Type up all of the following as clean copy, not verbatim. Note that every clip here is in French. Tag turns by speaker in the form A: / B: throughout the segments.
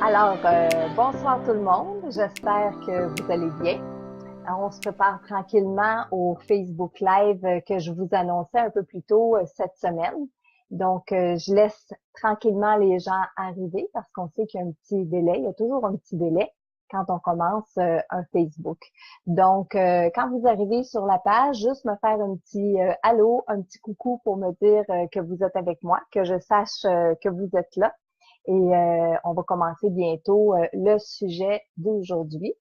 A: Bonsoir tout le monde. J'espère que vous allez bien. On se prépare tranquillement au Facebook Live que je vous annonçais un peu plus tôt cette semaine. Je laisse tranquillement les gens arriver parce qu'on sait qu'il y a un petit délai. Il y a toujours un petit délai quand on commence un Facebook. Quand vous arrivez sur la page, juste me faire un petit allô, un petit coucou pour me dire que vous êtes avec moi, que je sache que vous êtes là. On va commencer bientôt le sujet d'aujourd'hui.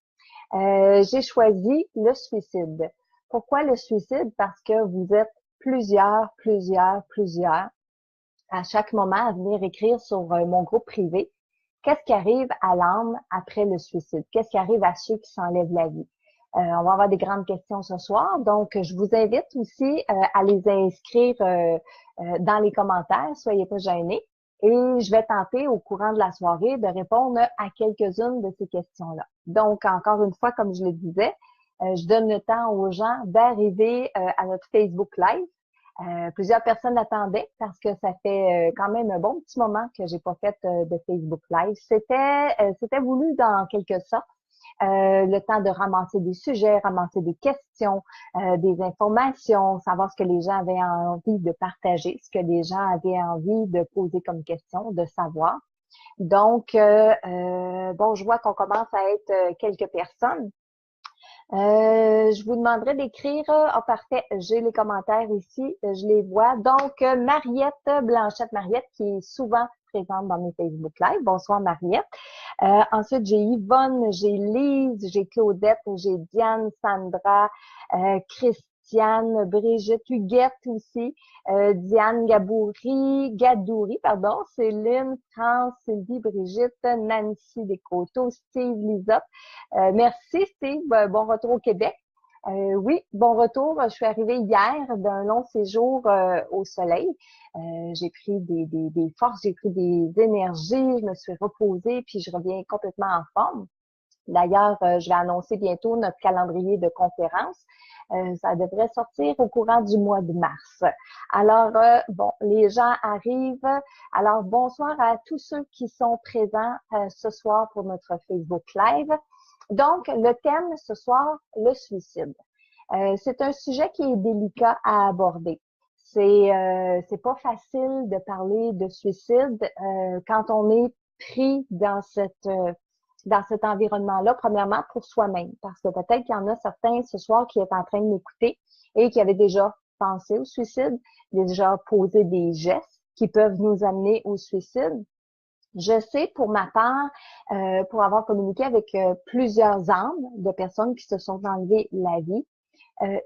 A: J'ai choisi le suicide. Pourquoi le suicide? Parce que vous êtes plusieurs à chaque moment à venir écrire sur mon groupe privé. Qu'est-ce qui arrive à l'âme après le suicide? Qu'est-ce qui arrive à ceux qui s'enlèvent la vie? On va avoir des grandes questions ce soir. Donc, je vous invite aussi à les inscrire dans les commentaires. Soyez pas gênés. Et je vais tenter au courant de la soirée de répondre à quelques-unes de ces questions-là. Donc, encore une fois, comme je le disais, je donne le temps aux gens d'arriver à notre Facebook Live. Plusieurs personnes attendaient parce que ça fait quand même un bon petit moment que j'ai pas fait de Facebook Live. C'était voulu dans quelque sorte. Le temps de ramasser des sujets, ramasser des questions, des informations, savoir ce que les gens avaient envie de partager, ce que les gens avaient envie de poser comme question, de savoir. Je vois qu'on commence à être quelques personnes. Je vous demanderai d'écrire. Ah, parfait, j'ai les commentaires ici, je les vois. Mariette Blanchette-Mariette, qui est souvent présente dans mes Facebook Live. Bonsoir, Mariette. Ensuite, j'ai Yvonne, j'ai Lise, j'ai Claudette, j'ai Diane, Sandra, Christiane, Brigitte, Huguette aussi, Diane Gadouri, Céline, France, Sylvie, Brigitte, Nancy Descoteaux, Steve, Lisotte. Merci Steve, bon retour au Québec. Oui, bon retour. Je suis arrivée hier d'un long séjour au soleil. J'ai pris des forces, j'ai pris des énergies, je me suis reposée, puis je reviens complètement en forme. D'ailleurs, je vais annoncer bientôt notre calendrier de conférences. Ça devrait sortir au courant du mois de mars. Les gens arrivent. Alors, bonsoir à tous ceux qui sont présents ce soir pour notre Facebook Live. Donc, le thème ce soir, le suicide. C'est un sujet qui est délicat à aborder. C'est pas facile de parler de suicide quand on est pris dans cet environnement-là, premièrement pour soi-même, parce que peut-être qu'il y en a certains ce soir qui est en train de m'écouter et qui avaient déjà pensé au suicide, déjà posé des gestes qui peuvent nous amener au suicide. Je sais pour ma part, pour avoir communiqué avec plusieurs âmes de personnes qui se sont enlevées la vie,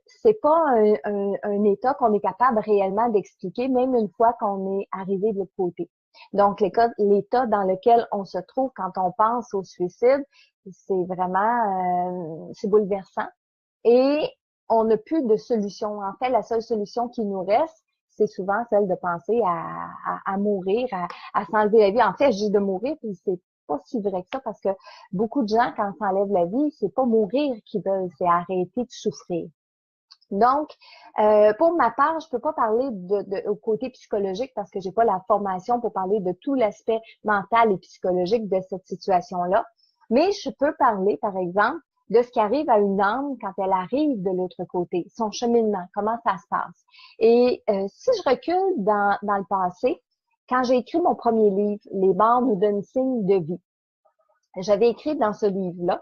A: c'est pas un état qu'on est capable réellement d'expliquer, même une fois qu'on est arrivé de l'autre côté. Donc, l'état dans lequel on se trouve quand on pense au suicide, c'est vraiment, c'est bouleversant. Et on n'a plus de solution. En fait, la seule solution qui nous reste, c'est souvent celle de penser à mourir, à s'enlever la vie. En fait, je dis de mourir, puis c'est pas si vrai que ça, parce que beaucoup de gens, quand ils s'enlèvent la vie, c'est pas mourir qu'ils veulent, c'est arrêter de souffrir. Donc, pour ma part, je peux pas parler au côté psychologique parce que j'ai pas la formation pour parler de tout l'aspect mental et psychologique de cette situation-là. Mais je peux parler, par exemple, de ce qui arrive à une âme quand elle arrive de l'autre côté, son cheminement, comment ça se passe. Et si je recule dans le passé, quand j'ai écrit mon premier livre, Les morts nous donnent signe de vie, j'avais écrit dans ce livre-là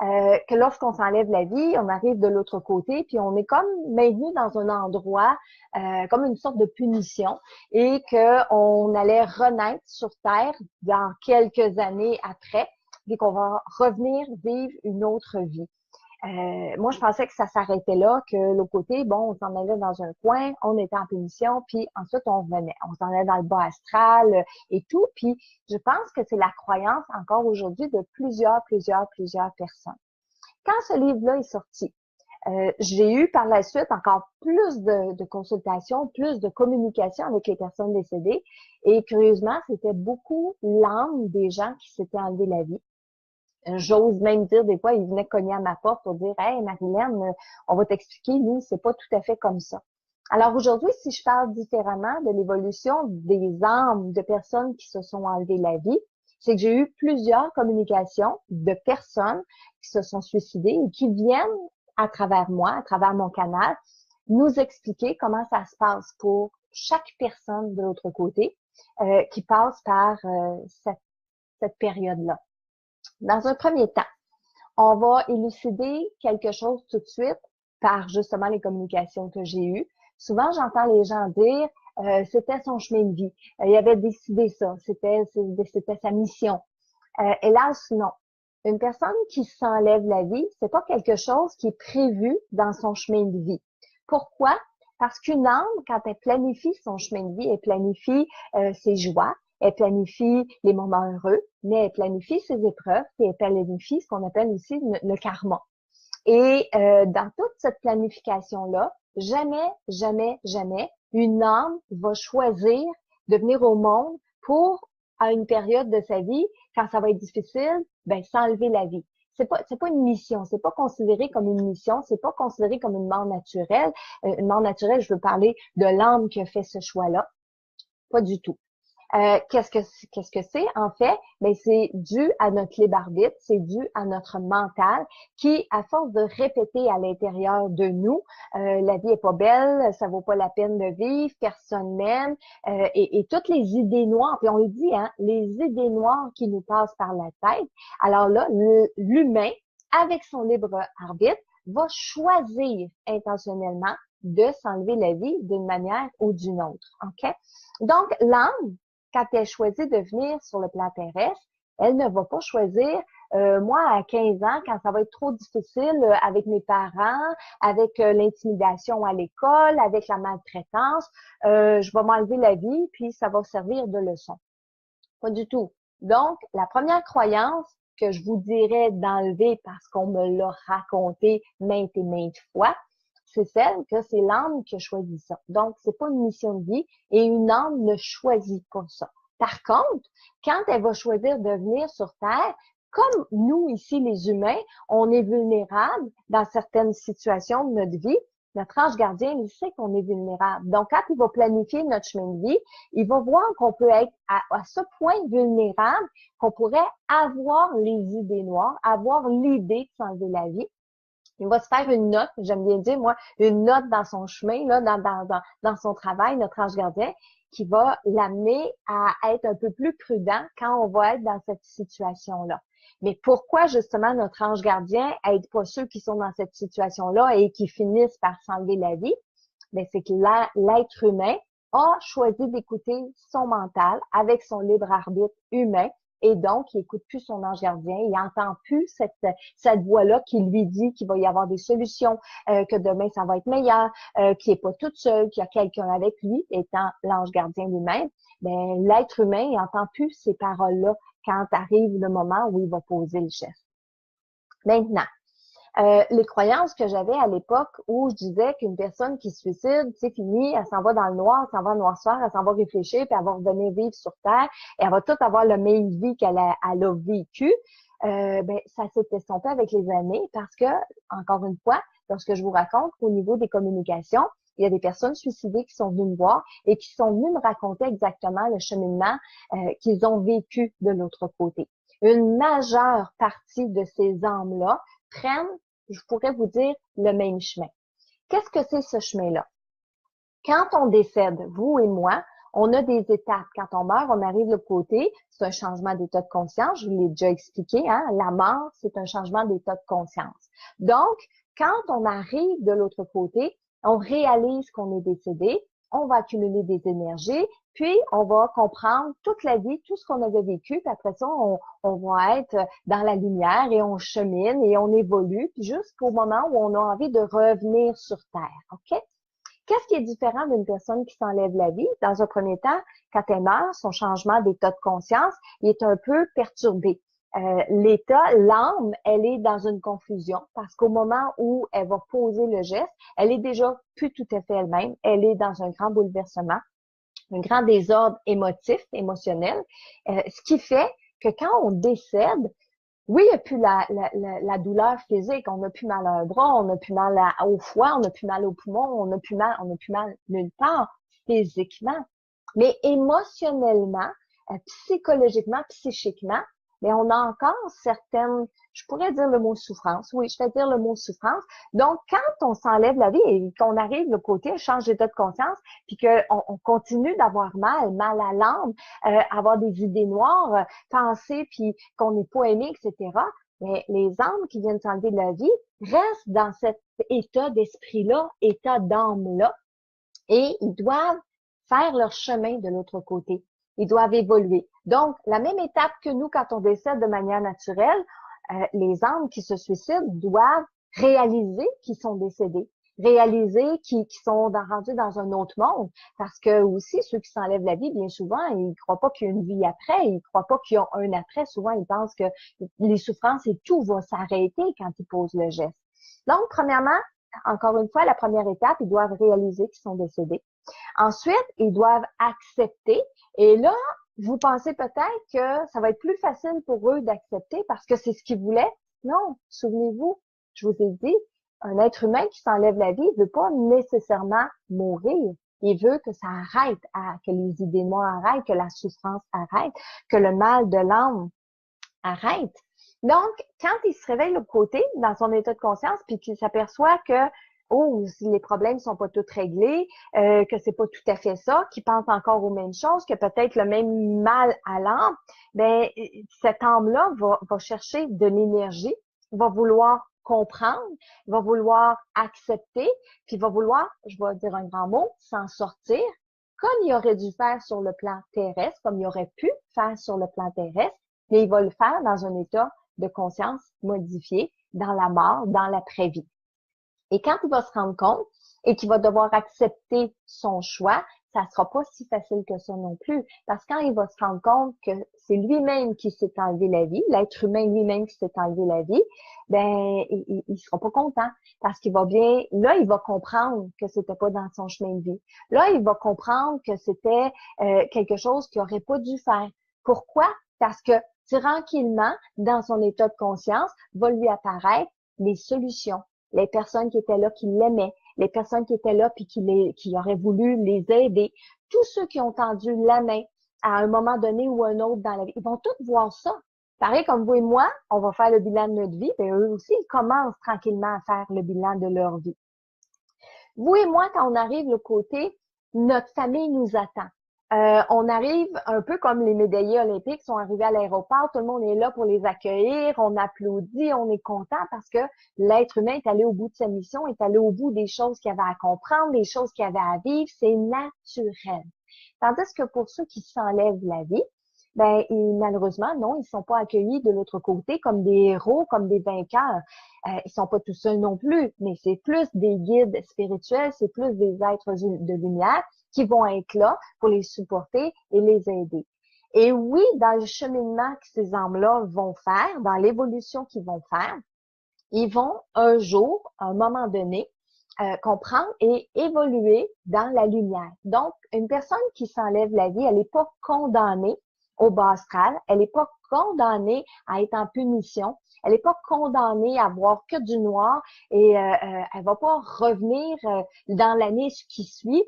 A: que lorsqu'on s'enlève la vie, on arrive de l'autre côté, puis on est comme maintenu dans un endroit comme une sorte de punition et qu'on allait renaître sur Terre dans quelques années après et qu'on va revenir vivre une autre vie. Moi, je pensais que ça s'arrêtait là, que l'autre côté, bon, on s'en allait dans un coin, on était en punition, puis ensuite on revenait. On s'en allait dans le bas astral et tout. Puis je pense que c'est la croyance encore aujourd'hui de plusieurs personnes. Quand ce livre-là est sorti, j'ai eu par la suite encore plus de consultations, plus de communication avec les personnes décédées. Et curieusement, c'était beaucoup l'âme des gens qui s'étaient enlevé la vie. J'ose même dire, des fois, ils venaient cogner à ma porte pour dire « Hey, Marilène, on va t'expliquer, nous, c'est pas tout à fait comme ça. » Alors aujourd'hui, si je parle différemment de l'évolution des âmes de personnes qui se sont enlevées la vie, c'est que j'ai eu plusieurs communications de personnes qui se sont suicidées et qui viennent à travers moi, à travers mon canal, nous expliquer comment ça se passe pour chaque personne de l'autre côté qui passe par cette période-là. Dans un premier temps, on va élucider quelque chose tout de suite par justement les communications que j'ai eues. Souvent, j'entends les gens dire c'était son chemin de vie. Il avait décidé ça. C'était sa mission. Hélas, non. Une personne qui s'enlève la vie, c'est pas quelque chose qui est prévu dans son chemin de vie. Pourquoi? Parce qu'une âme, quand elle planifie son chemin de vie, elle planifie ses joies, elle planifie les moments heureux, mais elle planifie ses épreuves et elle planifie ce qu'on appelle aussi le karma. Et dans toute cette planification-là, jamais, jamais, jamais, une âme va choisir de venir au monde pour, à une période de sa vie, quand ça va être difficile, ben s'enlever la vie. C'est pas une mission, c'est pas considéré comme une mission, c'est pas considéré comme une mort naturelle. Une mort naturelle, je veux parler de l'âme qui a fait ce choix-là. Pas du tout. Qu'est-ce que c'est en fait? Ben c'est dû à notre libre arbitre, c'est dû à notre mental qui, à force de répéter à l'intérieur de nous, la vie est pas belle, ça vaut pas la peine de vivre, personne m'aime, et toutes les idées noires. Puis on le dit, hein, les idées noires qui nous passent par la tête. Alors là, l'humain, avec son libre arbitre, va choisir intentionnellement de s'enlever la vie d'une manière ou d'une autre. Ok? Donc l'âme, quand elle choisit de venir sur le plan terrestre, elle ne va pas choisir, moi, à 15 ans, quand ça va être trop difficile avec mes parents, avec l'intimidation à l'école, avec la maltraitance, je vais m'enlever la vie, puis ça va servir de leçon. Pas du tout. Donc, la première croyance que je vous dirais d'enlever parce qu'on me l'a raconté maintes et maintes fois, c'est celle que c'est l'âme qui a choisi ça. Donc, c'est pas une mission de vie et une âme ne choisit pas ça. Par contre, quand elle va choisir de venir sur Terre, comme nous ici les humains, on est vulnérables dans certaines situations de notre vie, notre ange gardien, il sait qu'on est vulnérable. Donc, quand il va planifier notre chemin de vie, il va voir qu'on peut être à ce point vulnérable qu'on pourrait avoir les idées noires, avoir l'idée de s'enlever la vie. Il va se faire une note, j'aime bien dire, moi, une note dans son chemin, là, dans son travail, notre ange gardien, qui va l'amener à être un peu plus prudent quand on va être dans cette situation-là. Mais pourquoi, justement, notre ange gardien aide pas ceux qui sont dans cette situation-là et qui finissent par s'enlever la vie? Ben, c'est que l'être humain a choisi d'écouter son mental avec son libre arbitre humain. Et donc, il écoute plus son ange gardien, il entend plus cette voix-là qui lui dit qu'il va y avoir des solutions, que demain ça va être meilleur, qu'il n'est pas toute seule, qu'il y a quelqu'un avec lui, étant l'ange gardien lui-même. Ben, l'être humain, il entend plus ces paroles-là quand arrive le moment où il va poser le geste. Maintenant, les croyances que j'avais à l'époque où je disais qu'une personne qui se suicide, c'est fini, elle s'en va dans le noir, elle s'en va noirceur, elle s'en va réfléchir, puis elle va revenir vivre sur Terre, et elle va tout avoir la même vie qu'elle a vécue. Ben, ça s'est estompé avec les années parce que, encore une fois, lorsque je vous raconte qu'au niveau des communications, il y a des personnes suicidées qui sont venues me voir et qui sont venues me raconter exactement le cheminement qu'ils ont vécu de l'autre côté. Une majeure partie de ces âmes-là prennent, je pourrais vous dire, le même chemin. Qu'est-ce que c'est ce chemin-là? Quand on décède, vous et moi, on a des étapes. Quand on meurt, on arrive de l'autre côté. C'est un changement d'état de conscience. Je vous l'ai déjà expliqué, hein? La mort, c'est un changement d'état de conscience. Donc, quand on arrive de l'autre côté, on réalise qu'on est décédé, on va accumuler des énergies, puis on va comprendre toute la vie, tout ce qu'on avait vécu, puis après ça, on va être dans la lumière et on chemine et on évolue, puis jusqu'au moment où on a envie de revenir sur Terre, OK? Qu'est-ce qui est différent d'une personne qui s'enlève la vie? Dans un premier temps, quand elle meurt, son changement d'état de conscience, il est un peu perturbé. L'âme, elle est dans une confusion parce qu'au moment où elle va poser le geste, elle est déjà plus tout à fait elle-même. Elle est dans un grand bouleversement, un grand désordre émotionnel, ce qui fait que quand on décède, oui, il n'y a plus la douleur physique, on n'a plus mal à un bras, on n'a plus mal au foie, on n'a plus mal au poumon, on n'a plus mal nulle part physiquement. Mais émotionnellement, psychologiquement, psychiquement, mais on a encore certaines, je pourrais dire le mot souffrance. Oui, je vais dire le mot souffrance. Donc, quand on s'enlève la vie et qu'on arrive le côté change d'état de conscience, puis qu'on continue d'avoir mal à l'âme, avoir des idées noires, penser, puis qu'on n'est pas aimé, etc., mais les âmes qui viennent s'enlever de la vie restent dans cet état d'esprit-là, état d'âme-là, et ils doivent faire leur chemin de l'autre côté. Ils doivent évoluer. Donc, la même étape que nous quand on décède de manière naturelle, les âmes qui se suicident doivent réaliser qu'ils sont décédés, réaliser qu'ils sont rendus dans un autre monde, parce que aussi ceux qui s'enlèvent la vie, bien souvent, ils croient pas qu'il y a une vie après, ils croient pas qu'ils ont un après. Souvent, ils pensent que les souffrances et tout va s'arrêter quand ils posent le geste. Donc, premièrement, encore une fois, la première étape, ils doivent réaliser qu'ils sont décédés. Ensuite, ils doivent accepter. Et là, vous pensez peut-être que ça va être plus facile pour eux d'accepter parce que c'est ce qu'ils voulaient. Non, souvenez-vous, je vous ai dit, un être humain qui s'enlève la vie ne veut pas nécessairement mourir. Il veut que ça arrête, que les idées noires arrêtent, que la souffrance arrête, que le mal de l'âme arrête. Donc, quand il se réveille de l'autre côté, dans son état de conscience, puis qu'il s'aperçoit que si les problèmes sont pas tous réglés, que c'est pas tout à fait ça, qu'il pense encore aux mêmes choses, que peut-être le même mal à l'âme, ben cette âme-là va chercher de l'énergie, va vouloir comprendre, va vouloir accepter, puis va vouloir, je vais dire un grand mot, s'en sortir, comme il aurait dû faire sur le plan terrestre, comme il aurait pu faire sur le plan terrestre, mais il va le faire dans un état de conscience modifié, dans la mort, dans l'après-vie. Et quand il va se rendre compte et qu'il va devoir accepter son choix, ça sera pas si facile que ça non plus. Parce que quand il va se rendre compte que c'est lui-même qui s'est enlevé la vie, l'être humain lui-même qui s'est enlevé la vie, ben, il sera pas content. Parce qu'il va bien, là, il va comprendre que c'était pas dans son chemin de vie. Là, il va comprendre que c'était quelque chose qu'il aurait pas dû faire. Pourquoi? Parce que tranquillement, dans son état de conscience, va lui apparaître les solutions. Les personnes qui étaient là, qui l'aimaient, les personnes qui étaient là puis qui auraient voulu les aider, tous ceux qui ont tendu la main à un moment donné ou un autre dans la vie, ils vont tous voir ça. Pareil comme vous et moi, on va faire le bilan de notre vie, et eux aussi, ils commencent tranquillement à faire le bilan de leur vie. Vous et moi, quand on arrive le côté, notre famille nous attend. On arrive un peu comme les médaillés olympiques sont arrivés à l'aéroport, tout le monde est là pour les accueillir, on applaudit, on est content parce que l'être humain est allé au bout de sa mission, est allé au bout des choses qu'il avait à comprendre, des choses qu'il avait à vivre, c'est naturel. Tandis que pour ceux qui s'enlèvent la vie, ben malheureusement, non, ils sont pas accueillis de l'autre côté comme des héros, comme des vainqueurs. Ils sont pas tout seuls non plus, mais c'est plus des guides spirituels, c'est plus des êtres de lumière qui vont être là pour les supporter et les aider. Et oui, dans le cheminement que ces âmes-là vont faire, dans l'évolution qu'ils vont faire, ils vont un jour, à un moment donné, comprendre et évoluer dans la lumière. Donc, une personne qui s'enlève la vie, elle n'est pas condamnée au bas astral, elle n'est pas condamnée à être en punition, elle n'est pas condamnée à voir que du noir et elle va pas revenir dans l'année qui suit,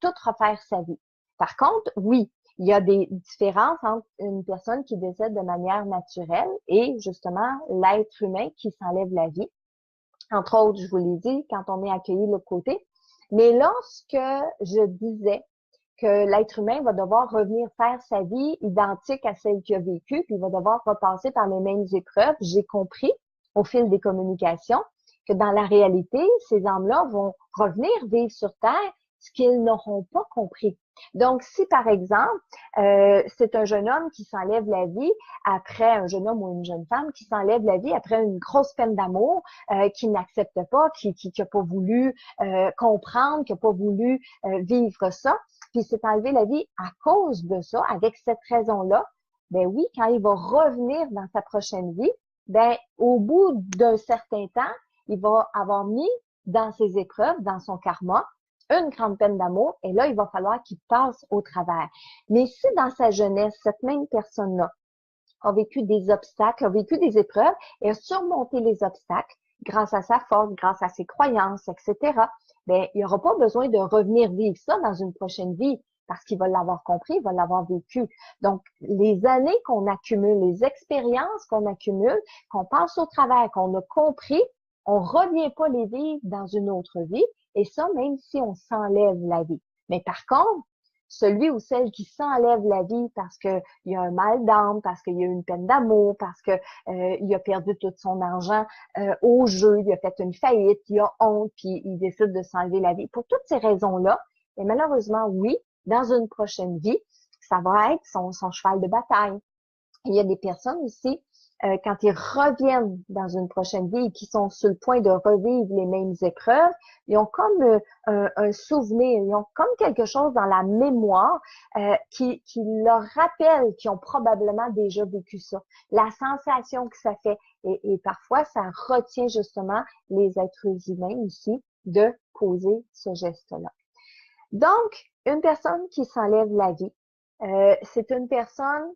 A: tout refaire sa vie. Par contre, oui, il y a des différences entre une personne qui décède de manière naturelle et justement l'être humain qui s'enlève la vie. Entre autres, je vous l'ai dit, quand on est accueilli de l'autre côté. Mais lorsque je disais que l'être humain va devoir revenir faire sa vie identique à celle qu'il a vécue, puis il va devoir repasser par les mêmes épreuves, j'ai compris au fil des communications que dans la réalité, ces âmes-là vont revenir vivre sur Terre ce qu'ils n'auront pas compris. Donc, si par exemple, c'est un jeune homme qui s'enlève la vie après, un jeune homme ou une jeune femme qui s'enlève la vie après une grosse peine d'amour, qui n'accepte pas, qui n'a pas voulu comprendre, qui n'a pas voulu vivre ça, puis s'est enlevé la vie à cause de ça, avec cette raison-là, ben oui, quand il va revenir dans sa prochaine vie, ben au bout d'un certain temps, il va avoir mis dans ses épreuves, dans son karma, une grande peine d'amour, et là, il va falloir qu'il passe au travers. Mais si dans sa jeunesse, cette même personne-là a vécu des obstacles, a vécu des épreuves, et a surmonté les obstacles grâce à sa force, grâce à ses croyances, etc., ben, il n'y aura pas besoin de revenir vivre ça dans une prochaine vie, parce qu'il va l'avoir compris, il va l'avoir vécu. Donc, les années qu'on accumule, les expériences qu'on accumule, qu'on passe au travers, qu'on a compris, on revient pas les vivre dans une autre vie, et ça, même si on s'enlève la vie. Mais par contre, celui ou celle qui s'enlève la vie parce que il y a un mal d'âme, parce qu'il y a une peine d'amour, parce que il a perdu tout son argent au jeu, il a fait une faillite, il a honte, puis il décide de s'enlever la vie. Pour toutes ces raisons-là, et malheureusement, oui, dans une prochaine vie, ça va être son cheval de bataille. Il y a des personnes aussi, quand ils reviennent dans une prochaine vie et qui sont sur le point de revivre les mêmes épreuves, ils ont comme un souvenir, ils ont comme quelque chose dans la mémoire qui leur rappelle qu'ils ont probablement déjà vécu ça. La sensation que ça fait. Et parfois, ça retient justement les êtres humains ici de poser ce geste-là. Donc, une personne qui s'enlève la vie, c'est une personne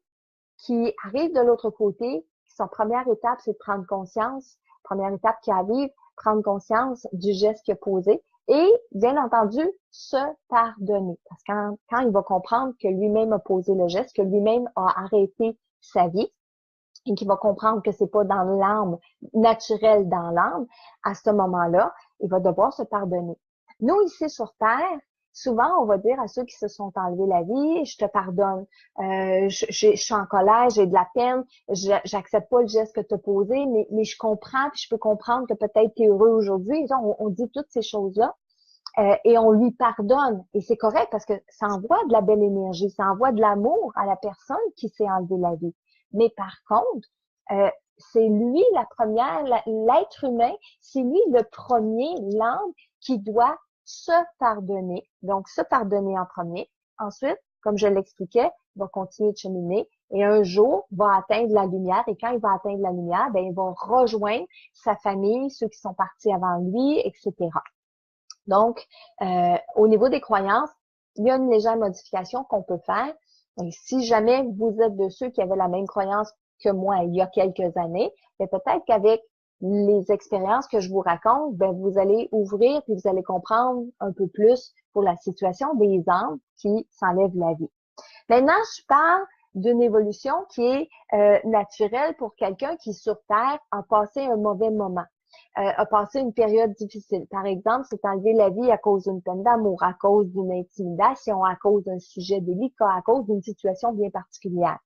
A: qui arrive de l'autre côté. Son première étape, c'est de prendre conscience. Première étape qui arrive, prendre conscience du geste qu'il a posé et, bien entendu, se pardonner. Parce que quand il va comprendre que lui-même a posé le geste, que lui-même a arrêté sa vie et qu'il va comprendre que c'est pas dans l'âme, naturel dans l'âme, à ce moment-là, il va devoir se pardonner. Nous, ici sur Terre, souvent, on va dire à ceux qui se sont enlevés la vie, je te pardonne, je suis en colère, j'ai de la peine, j'accepte pas le geste que tu as posé, mais je comprends, puis je peux comprendre que peut-être tu es heureux aujourd'hui. On dit toutes ces choses-là et on lui pardonne. Et c'est correct parce que ça envoie de la belle énergie, ça envoie de l'amour à la personne qui s'est enlevé la vie. Mais par contre, c'est lui la première, l'être humain, c'est lui le premier, l'âme qui doit se pardonner. Donc, se pardonner en premier. Ensuite, comme je l'expliquais, il va continuer de cheminer et un jour va atteindre la lumière. Et quand il va atteindre la lumière, ben, il va rejoindre sa famille, ceux qui sont partis avant lui, etc. Donc, au niveau des croyances, il y a une légère modification qu'on peut faire. Donc, si jamais vous êtes de ceux qui avaient la même croyance que moi il y a quelques années, mais peut-être qu'avec les expériences que je vous raconte, ben vous allez ouvrir et vous allez comprendre un peu plus pour la situation des âmes qui s'enlèvent la vie. Maintenant, je parle d'une évolution qui est naturelle pour quelqu'un qui, sur Terre, a passé un mauvais moment, a passé une période difficile. Par exemple, s'est enlevé la vie à cause d'une peine d'amour, à cause d'une intimidation, à cause d'un sujet délicat, à cause d'une situation bien particulière.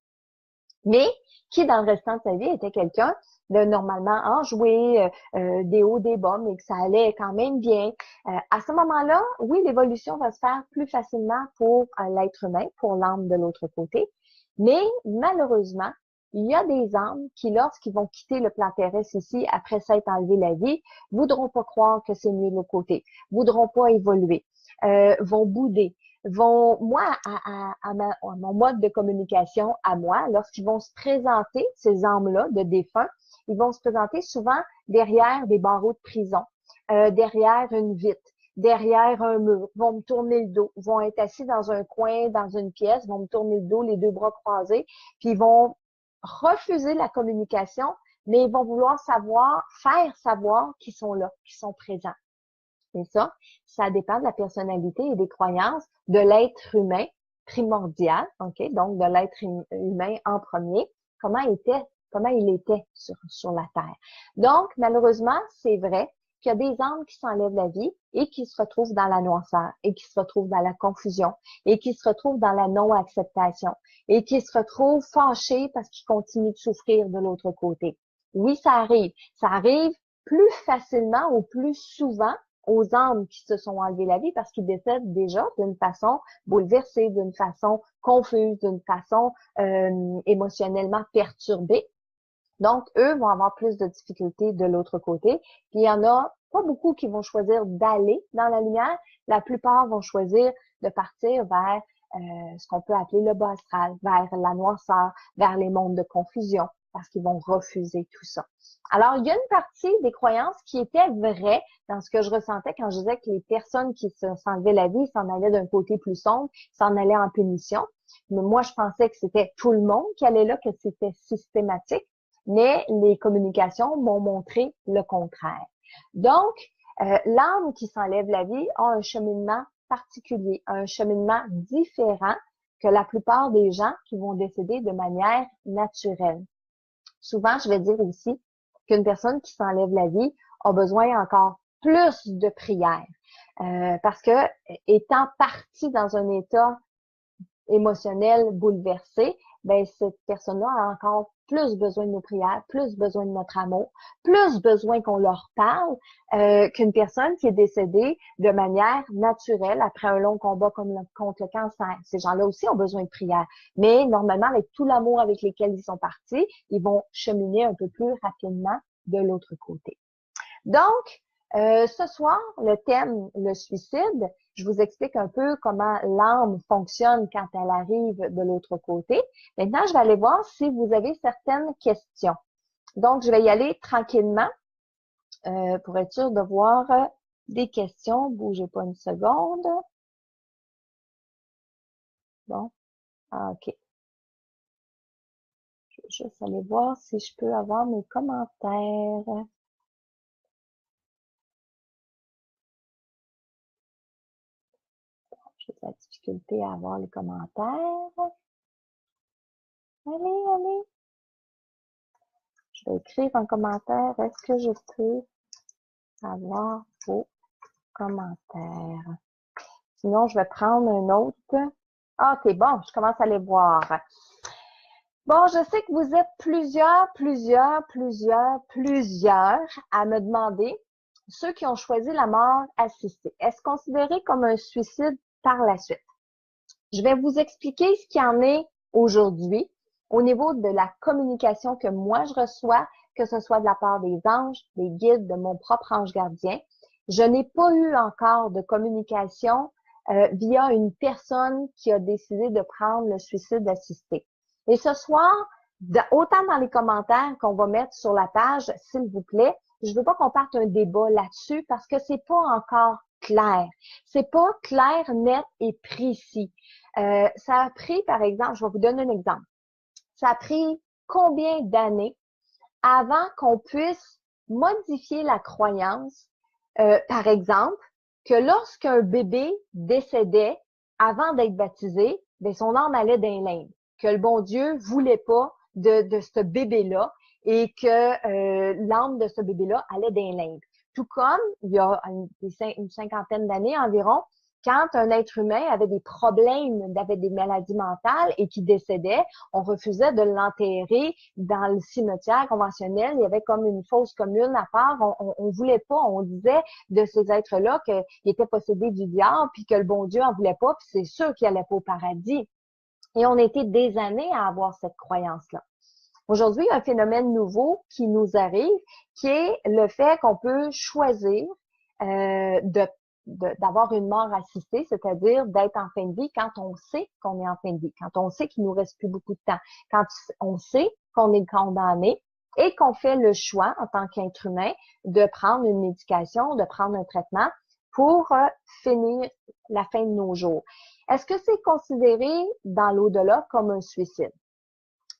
A: Mais qui, dans le restant de sa vie, était quelqu'un de normalement enjoué, des hauts, des bas, mais que ça allait quand même bien. À ce moment-là, oui, l'évolution va se faire plus facilement pour l'être humain, pour l'âme de l'autre côté. Mais malheureusement, il y a des âmes qui, lorsqu'ils vont quitter le plan terrestre ici, après s'être enlevé la vie, voudront pas croire que c'est mieux de l'autre côté, voudront pas évoluer, vont bouder, moi, à mon mode de communication, à moi, lorsqu'ils vont se présenter, ces âmes-là de défunts, ils vont se présenter souvent derrière des barreaux de prison, derrière une vitre, derrière un mur, vont me tourner le dos, vont être assis dans un coin, dans une pièce, vont me tourner le dos, les deux bras croisés, puis ils vont refuser la communication, mais ils vont vouloir faire savoir qu'ils sont là, qu'ils sont présents. Et ça dépend de la personnalité et des croyances de l'être humain primordial, ok, donc de l'être humain en premier, comment il était sur la Terre. Donc, malheureusement, c'est vrai qu'il y a des âmes qui s'enlèvent la vie et qui se retrouvent dans la noirceur, et qui se retrouvent dans la confusion, et qui se retrouvent dans la non-acceptation, et qui se retrouvent fâchés parce qu'ils continuent de souffrir de l'autre côté. Oui, ça arrive. Ça arrive plus facilement ou plus souvent aux âmes qui se sont enlevées la vie parce qu'ils décèdent déjà d'une façon bouleversée, d'une façon confuse, d'une façon émotionnellement perturbée. Donc, eux vont avoir plus de difficultés de l'autre côté. Puis, il y en a pas beaucoup qui vont choisir d'aller dans la lumière. La plupart vont choisir de partir vers ce qu'on peut appeler le bas astral, vers la noirceur, vers les mondes de confusion, parce qu'ils vont refuser tout ça. Alors, il y a une partie des croyances qui étaient vraies dans ce que je ressentais quand je disais que les personnes qui s'enlevaient la vie s'en allaient d'un côté plus sombre, s'en allaient en punition. Mais moi, je pensais que c'était tout le monde qui allait là, que c'était systématique. Mais les communications m'ont montré le contraire. Donc, l'âme qui s'enlève la vie a un cheminement particulier, un cheminement différent que la plupart des gens qui vont décéder de manière naturelle. Souvent, je vais dire aussi qu'une personne qui s'enlève la vie a besoin encore plus de prières, parce que étant partie dans un état émotionnel bouleversé, ben cette personne-là a encore plus besoin de nos prières, plus besoin de notre amour, plus besoin qu'on leur parle qu'une personne qui est décédée de manière naturelle après un long combat contre le cancer. Ces gens-là aussi ont besoin de prières, mais normalement, avec tout l'amour avec lequel ils sont partis, ils vont cheminer un peu plus rapidement de l'autre côté. Donc, ce soir, le thème, le suicide, je vous explique un peu comment l'âme fonctionne quand elle arrive de l'autre côté. Maintenant, je vais aller voir si vous avez certaines questions. Donc, je vais y aller tranquillement pour être sûr de voir des questions. Bougez pas une seconde. Bon, OK. Je vais juste aller voir si je peux avoir mes commentaires. J'ai de la difficulté à avoir les commentaires. Allez, allez. Je vais écrire un commentaire. Est-ce que je peux avoir vos commentaires? Sinon, je vais prendre un autre. Ah, OK, bon, je commence à les voir. Bon, je sais que vous êtes plusieurs à me demander, ceux qui ont choisi la mort assistée, est-ce considéré comme un suicide par la suite? Je vais vous expliquer ce qu'il en est aujourd'hui au niveau de la communication que moi je reçois, que ce soit de la part des anges, des guides, de mon propre ange gardien. Je n'ai pas eu encore de communication via une personne qui a décidé de prendre le suicide assisté. Et ce soir, autant dans les commentaires qu'on va mettre sur la page, s'il vous plaît, je veux pas qu'on parte un débat là-dessus parce que c'est pas encore clair. C'est pas clair, net et précis. Ça a pris, par exemple, je vais vous donner un exemple. Ça a pris combien d'années avant qu'on puisse modifier la croyance, par exemple, que lorsqu'un bébé décédait avant d'être baptisé, ben son âme allait dans l'Inde, que le bon Dieu voulait pas de ce bébé-là et que l'âme de ce bébé-là allait dans l'Inde. Tout comme, il y a une cinquantaine d'années environ, quand un être humain avait des problèmes, avait des maladies mentales et qui décédait, on refusait de l'enterrer dans le cimetière conventionnel. Il y avait comme une fosse commune à part. On voulait pas, on disait de ces êtres-là qu'ils étaient possédés du diable, puis que le bon Dieu en voulait pas, puis c'est sûr qu'ils allaient pas au paradis. Et on était des années à avoir cette croyance-là. Aujourd'hui, il y a un phénomène nouveau qui nous arrive, qui est le fait qu'on peut choisir d'avoir une mort assistée, c'est-à-dire d'être en fin de vie quand on sait qu'on est en fin de vie, quand on sait qu'il nous reste plus beaucoup de temps, quand on sait qu'on est condamné et qu'on fait le choix en tant qu'être humain de prendre une médication, de prendre un traitement pour finir la fin de nos jours. Est-ce que c'est considéré dans l'au-delà comme un suicide?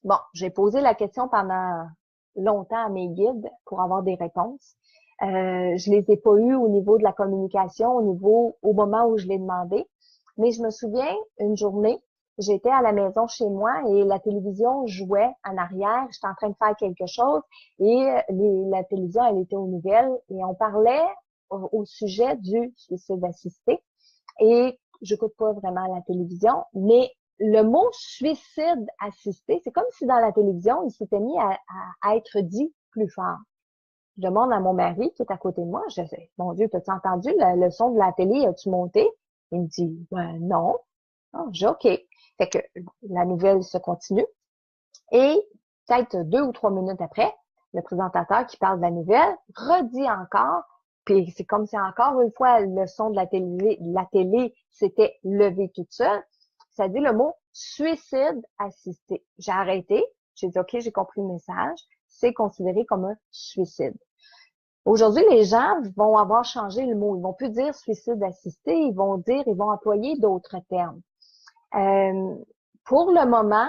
A: Bon, j'ai posé la question pendant longtemps à mes guides pour avoir des réponses. Je les ai pas eues au niveau de la communication, au moment où je l'ai demandé. Mais je me souviens, une journée, j'étais à la maison chez moi et la télévision jouait en arrière. J'étais en train de faire quelque chose et la télévision, elle était aux nouvelles et on parlait au sujet du suicide assisté. Et j'écoute pas vraiment la télévision, mais le mot suicide assisté, c'est comme si dans la télévision, il s'était mis à être dit plus fort. Je demande à mon mari qui est à côté de moi, je dis, mon Dieu, t'as-tu entendu le son de la télé, as-tu monté? Il me dit, ben non. Oh, je dis, OK. Fait que la nouvelle se continue. Et peut-être 2 ou 3 minutes après, le présentateur qui parle de la nouvelle redit encore, puis c'est comme si encore une fois le son de la télé s'était levé toute seule. Ça dit le mot suicide assisté. J'ai arrêté, j'ai dit OK, j'ai compris le message, c'est considéré comme un suicide. Aujourd'hui, les gens vont avoir changé le mot. Ils vont plus dire suicide assisté, ils vont employer d'autres termes. Pour le moment,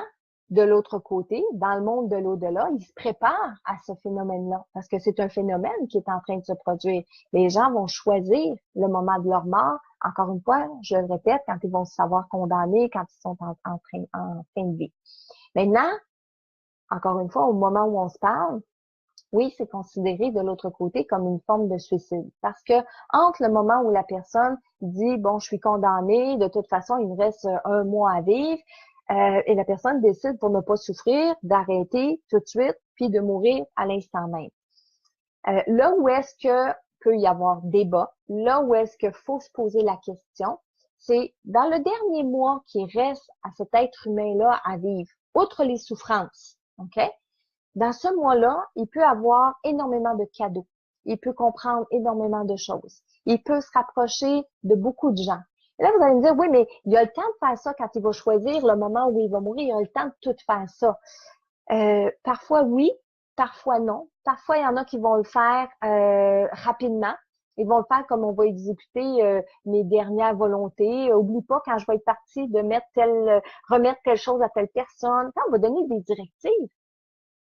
A: de l'autre côté, dans le monde de l'au-delà, ils se préparent à ce phénomène-là parce que c'est un phénomène qui est en train de se produire. Les gens vont choisir le moment de leur mort Encore une fois, je le répète, quand ils vont se savoir condamnés, quand ils sont en fin de vie. Maintenant, encore une fois, au moment où on se parle, oui, c'est considéré de l'autre côté comme une forme de suicide. Parce que entre le moment où la personne dit, bon, je suis condamnée, de toute façon, il me reste 1 mois à vivre, et la personne décide pour ne pas souffrir, d'arrêter tout de suite, puis de mourir à l'instant même. Là où est-ce que peut y avoir débat, là où est-ce qu'il faut se poser la question, c'est dans le dernier mois qui reste à cet être humain-là à vivre, outre les souffrances, OK? Dans ce mois-là, il peut avoir énormément de cadeaux. Il peut comprendre énormément de choses. Il peut se rapprocher de beaucoup de gens. Et là, vous allez me dire, oui, mais il a le temps de faire ça quand il va choisir le moment où il va mourir. Il a le temps de tout faire ça. Parfois, oui. Parfois, non. Parfois, il y en a qui vont le faire rapidement. Ils vont le faire comme on va exécuter mes dernières volontés. Oublie pas, quand je vais être partie, de remettre telle chose à telle personne. Quand on va donner des directives.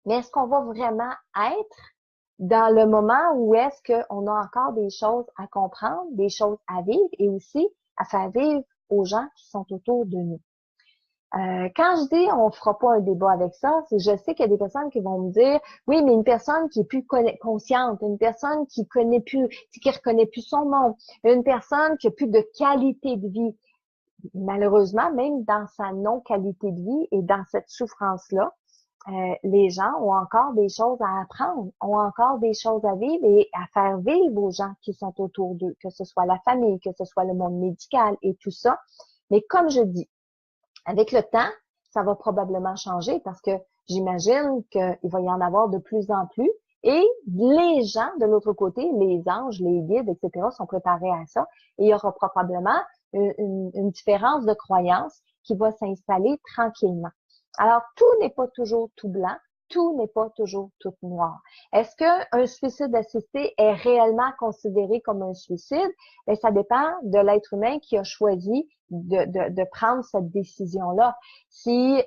A: Mais est-ce qu'on va vraiment être dans le moment où est-ce qu'on a encore des choses à comprendre, des choses à vivre et aussi à faire vivre aux gens qui sont autour de nous? Quand je dis on fera pas un débat avec ça, c'est je sais qu'il y a des personnes qui vont me dire oui, mais une personne qui est plus consciente, une personne qui reconnaît plus son monde, une personne qui a plus de qualité de vie. Malheureusement, même dans sa non-qualité de vie et dans cette souffrance-là, les gens ont encore des choses à apprendre, ont encore des choses à vivre et à faire vivre aux gens qui sont autour d'eux, que ce soit la famille, que ce soit le monde médical et tout ça. Mais comme je dis, avec le temps, ça va probablement changer parce que j'imagine qu'il va y en avoir de plus en plus et les gens de l'autre côté, les anges, les guides, etc., sont préparés à ça et il y aura probablement une différence de croyance qui va s'installer tranquillement. Alors, tout n'est pas toujours tout blanc, tout n'est pas toujours tout noir. Est-ce qu'un suicide assisté est réellement considéré comme un suicide? Bien, ça dépend de l'être humain qui a choisi de prendre cette décision-là. Si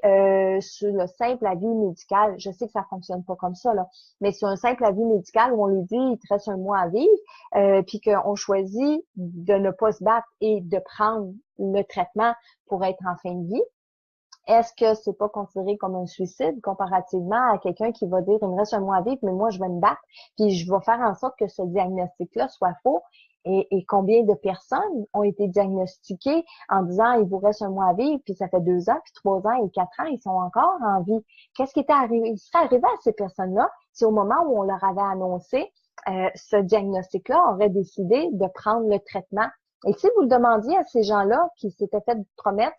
A: sur le simple avis médical, je sais que ça fonctionne pas comme ça, là, mais sur un simple avis médical où on lui dit il te reste 1 mois à vivre, puis qu'on choisit de ne pas se battre et de prendre le traitement pour être en fin de vie, est-ce que c'est pas considéré comme un suicide comparativement à quelqu'un qui va dire il me reste 1 mois à vivre, mais moi je vais me battre, puis je vais faire en sorte que ce diagnostic-là soit faux? Et combien de personnes ont été diagnostiquées en disant il vous reste 1 mois à vivre, puis ça fait 2 ans, puis 3 ans et 4 ans, ils sont encore en vie. Qu'est-ce qui était arrivé? Il serait arrivé à ces personnes-là si au moment où on leur avait annoncé ce diagnostic-là, on aurait décidé de prendre le traitement. Et si vous le demandiez à ces gens-là qui s'étaient fait promettre,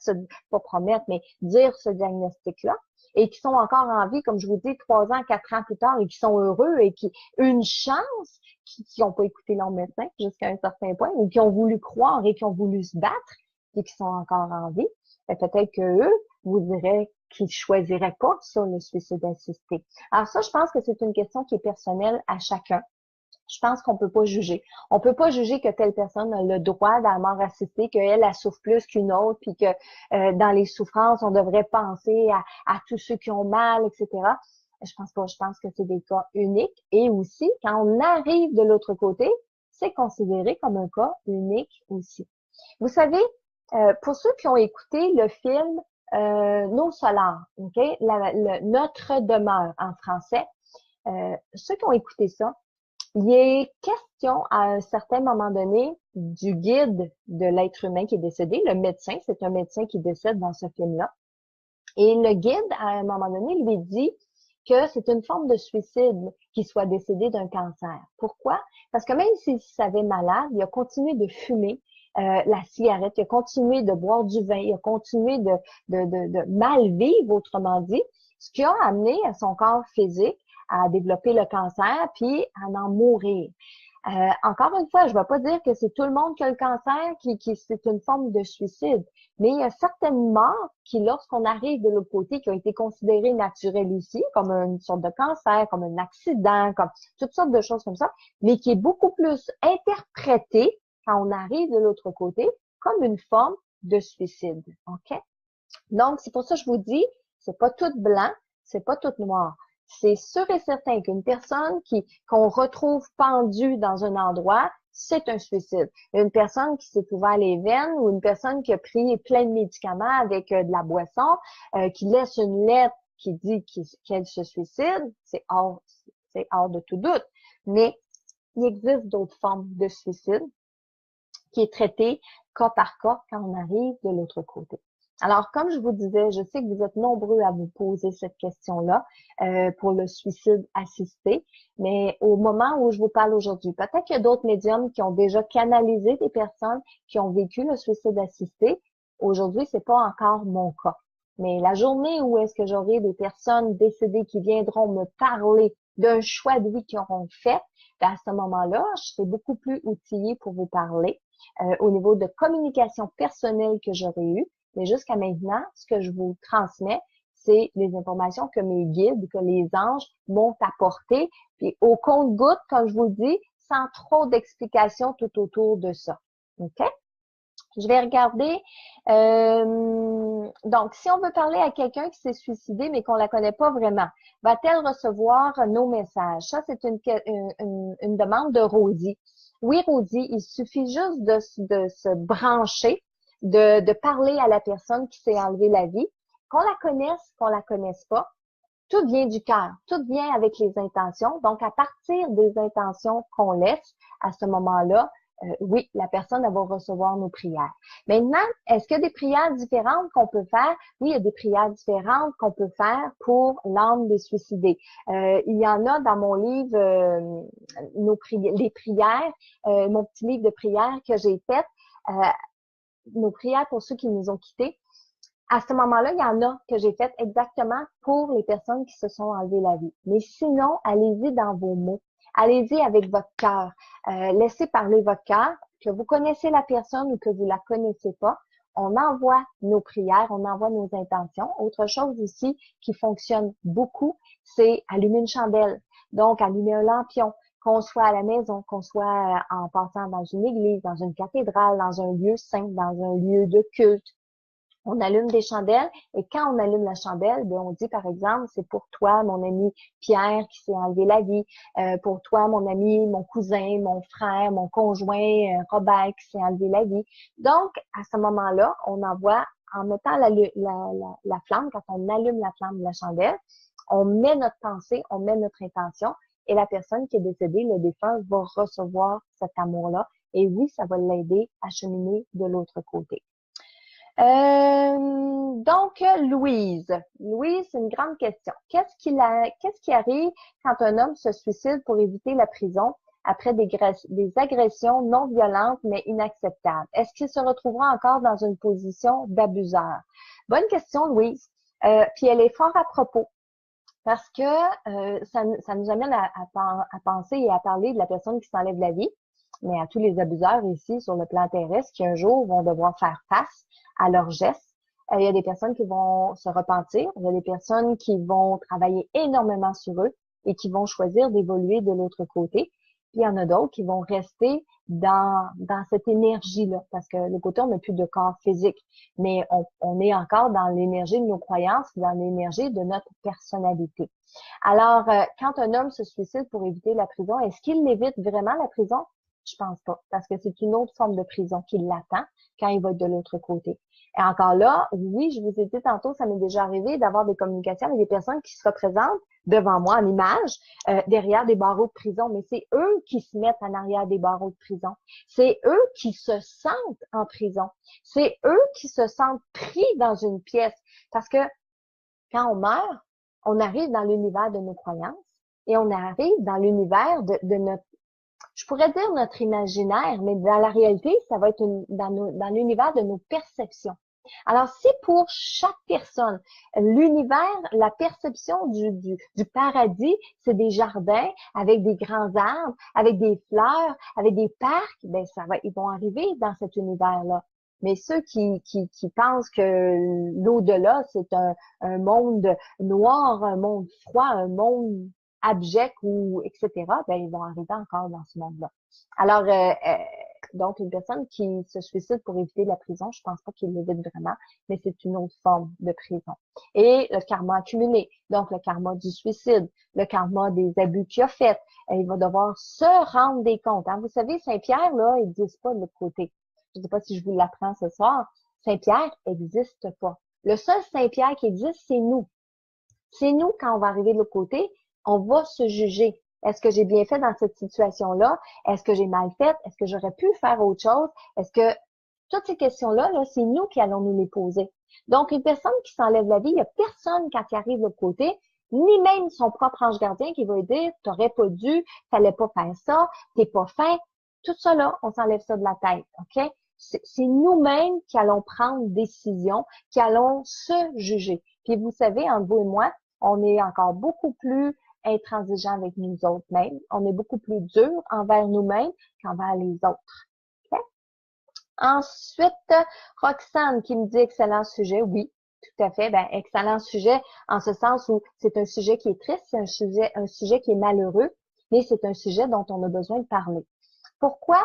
A: pas promettre, mais dire ce diagnostic-là, et qui sont encore en vie, comme je vous dis, 3 ans, 4 ans plus tard, et qui sont heureux et qui une chance, qui n'ont pas écouté leur médecin jusqu'à un certain point, ou qui ont voulu croire et qui ont voulu se battre, et qui sont encore en vie, peut-être que eux vous diraient qu'ils choisiraient pas ça, le suicide assisté. Alors ça, je pense que c'est une question qui est personnelle à chacun. Je pense qu'on peut pas juger. On peut pas juger que telle personne a le droit à la mort assistée, qu'elle souffre plus qu'une autre, puis que dans les souffrances, on devrait penser à tous ceux qui ont mal, etc. Je pense pas. Je pense que c'est des cas uniques. Et aussi, quand on arrive de l'autre côté, c'est considéré comme un cas unique aussi. Vous savez, pour ceux qui ont écouté le film Nos Solars, ok, Notre demeure en français, ceux qui ont écouté ça, il est question à un certain moment donné du guide de l'être humain qui est décédé. Le médecin, c'est un médecin qui décède dans ce film-là. Et le guide, à un moment donné, lui dit que c'est une forme de suicide qu'il soit décédé d'un cancer. Pourquoi? Parce que même s'il savait malade, il a continué de fumer la cigarette, il a continué de boire du vin, il a continué de mal vivre, autrement dit, ce qui a amené à son corps physique à développer le cancer puis à en mourir. Encore une fois, je ne vais pas dire que c'est tout le monde qui a le cancer, qui c'est une forme de suicide, mais il y a certaines morts qui, lorsqu'on arrive de l'autre côté, qui ont été considérées naturelles ici, comme une sorte de cancer, comme un accident, comme toutes sortes de choses comme ça, mais qui est beaucoup plus interprétée quand on arrive de l'autre côté comme une forme de suicide. OK? Donc, c'est pour ça que je vous dis, c'est pas tout blanc, c'est pas tout noir. c'est sûr et certain qu'une personne qu'on retrouve pendue dans un endroit, c'est un suicide. Une personne qui s'est ouvert les veines ou une personne qui a pris plein de médicaments avec de la boisson, qui laisse une lettre qui dit qu'elle se suicide, c'est hors de tout doute. Mais il existe d'autres formes de suicide qui est traitée cas par cas quand on arrive de l'autre côté. Alors, comme je vous disais, je sais que vous êtes nombreux à vous poser cette question-là pour le suicide assisté, mais au moment où je vous parle aujourd'hui, peut-être qu'il y a d'autres médiums qui ont déjà canalisé des personnes qui ont vécu le suicide assisté. Aujourd'hui, c'est pas encore mon cas. Mais la journée où est-ce que j'aurai des personnes décédées qui viendront me parler d'un choix de vie qu'ils auront fait, ben à ce moment-là, je serai beaucoup plus outillée pour vous parler au niveau de communication personnelle que j'aurais eue. Mais jusqu'à maintenant, ce que je vous transmets, c'est les informations que mes guides, que les anges m'ont apportées, puis au compte-gouttes, comme je vous le dis, sans trop d'explications tout autour de ça. OK? Je vais regarder. Donc, si on veut parler à quelqu'un qui s'est suicidé, mais qu'on la connaît pas vraiment, va-t-elle recevoir nos messages? Ça, c'est une demande de Rosie. Oui, Rosie, il suffit juste de se brancher, de parler à la personne qui s'est enlevé la vie, qu'on la connaisse, qu'on la connaisse pas. Tout vient du cœur, tout vient avec les intentions. Donc, à partir des intentions qu'on laisse, à ce moment-là, oui, la personne elle va recevoir nos prières. Maintenant, est-ce qu'il y a des prières différentes qu'on peut faire? Oui, il y a des prières différentes qu'on peut faire pour l'âme des suicidés. Il y en a dans mon livre, les prières, mon petit livre de prières que j'ai fait, nos prières pour ceux qui nous ont quittés. À ce moment-là, il y en a que j'ai fait exactement pour les personnes qui se sont enlevées la vie. Mais sinon, allez-y dans vos mots. Allez-y avec votre cœur. Laissez parler votre cœur, que vous connaissez la personne ou que vous la connaissez pas. On envoie nos prières, on envoie nos intentions. Autre chose aussi qui fonctionne beaucoup, c'est allumer une chandelle. Donc, allumer un lampion, qu'on soit à la maison, qu'on soit en passant dans une église, dans une cathédrale, dans un lieu saint, dans un lieu de culte. On allume des chandelles et quand on allume la chandelle, ben on dit par exemple, c'est pour toi, mon ami Pierre qui s'est enlevé la vie, pour toi, mon ami, mon cousin, mon frère, mon conjoint Robert qui s'est enlevé la vie. Donc, à ce moment-là, on envoie, en mettant la flamme, quand on allume la flamme de la chandelle, on met notre pensée, on met notre intention et la personne qui est décédée, le défunt, va recevoir cet amour-là. Et oui, ça va l'aider à cheminer de l'autre côté. Donc, Louise, c'est une grande question. Qu'est-ce qui arrive quand un homme se suicide pour éviter la prison après des agressions non violentes mais inacceptables? Est-ce qu'il se retrouvera encore dans une position d'abuseur? Bonne question, Louise. Puis elle est fort à propos parce que ça nous amène à penser et à parler de la personne qui s'enlève la vie, mais à tous les abuseurs ici sur le plan terrestre qui un jour vont devoir faire face à leurs gestes. Il y a des personnes qui vont se repentir, il y a des personnes qui vont travailler énormément sur eux et qui vont choisir d'évoluer de l'autre côté. Puis il y en a d'autres qui vont rester dans cette énergie-là, parce que le côté, on n'a plus de corps physique, mais on est encore dans l'énergie de nos croyances, dans l'énergie de notre personnalité. Alors, quand un homme se suicide pour éviter la prison, est-ce qu'il évite vraiment la prison? Je pense pas, parce que c'est une autre forme de prison qui l'attend quand il va être de l'autre côté. Et encore là, oui, je vous ai dit tantôt, ça m'est déjà arrivé d'avoir des communications avec des personnes qui se représentent devant moi en image, derrière des barreaux de prison, mais c'est eux qui se mettent en arrière des barreaux de prison. C'est eux qui se sentent en prison. C'est eux qui se sentent pris dans une pièce. Parce que quand on meurt, on arrive dans l'univers de nos croyances et on arrive dans l'univers de notre, je pourrais dire notre imaginaire, mais dans la réalité, ça va être dans l'univers de nos perceptions. Alors, si pour chaque personne, l'univers, la perception du paradis, c'est des jardins avec des grands arbres, avec des fleurs, avec des parcs, ben ils vont arriver dans cet univers-là. Mais ceux qui pensent que l'au-delà, c'est un monde noir, un monde froid, un monde abject ou etc., ben ils vont arriver encore dans ce monde-là. Alors, Donc, une personne qui se suicide pour éviter la prison, je pense pas qu'il l'évite vraiment, mais c'est une autre forme de prison. Et le karma accumulé, donc le karma du suicide, le karma des abus qu'il a fait, il va devoir se rendre des comptes. Hein. Vous savez, Saint-Pierre, là, il n'existe pas de l'autre côté. Je ne sais pas si je vous l'apprends ce soir. Saint-Pierre n'existe pas. Le seul Saint-Pierre qui existe, c'est nous. C'est nous, quand on va arriver de l'autre côté, on va se juger. Est-ce que j'ai bien fait dans cette situation-là? Est-ce que j'ai mal fait? Est-ce que j'aurais pu faire autre chose? Est-ce que toutes ces questions-là, là, c'est nous qui allons nous les poser. Donc, une personne qui s'enlève la vie, il n'y a personne quand il arrive de l'autre côté, ni même son propre ange gardien qui va lui dire, t'aurais pas dû, fallait pas faire ça, t'es pas fin. Tout ça là, on s'enlève ça de la tête, ok? C'est nous-mêmes qui allons prendre une décision, qui allons se juger. Puis vous savez, entre vous et moi, on est encore beaucoup plus intransigeant avec nous autres mêmes. On est beaucoup plus dur envers nous-mêmes qu'envers les autres. Okay? Ensuite, Roxane qui me dit excellent sujet. Oui, tout à fait. Ben, excellent sujet en ce sens où c'est un sujet qui est triste, c'est un sujet qui est malheureux, mais c'est un sujet dont on a besoin de parler. Pourquoi?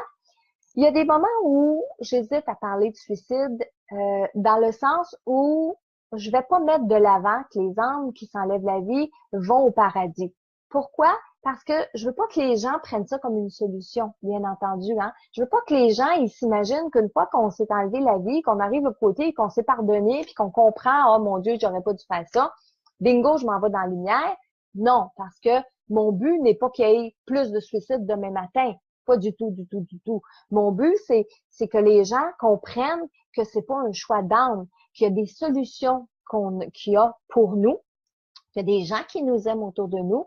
A: Il y a des moments où j'hésite à parler de suicide dans le sens où je vais pas mettre de l'avant que les âmes qui s'enlèvent la vie vont au paradis. Pourquoi? Parce que je veux pas que les gens prennent ça comme une solution, bien entendu. Hein? Je veux pas que les gens ils s'imaginent qu'une fois qu'on s'est enlevé la vie, qu'on arrive au côté, qu'on s'est pardonné, puis qu'on comprend, oh mon Dieu, j'aurais pas dû faire ça. Bingo, je m'en vais dans la lumière. Non, parce que mon but n'est pas qu'il y ait plus de suicides demain matin. Pas du tout, du tout, du tout. Mon but, c'est que les gens comprennent que c'est pas un choix d'âme, qu'il y a des solutions qu'il y a pour nous, qu'il y a des gens qui nous aiment autour de nous,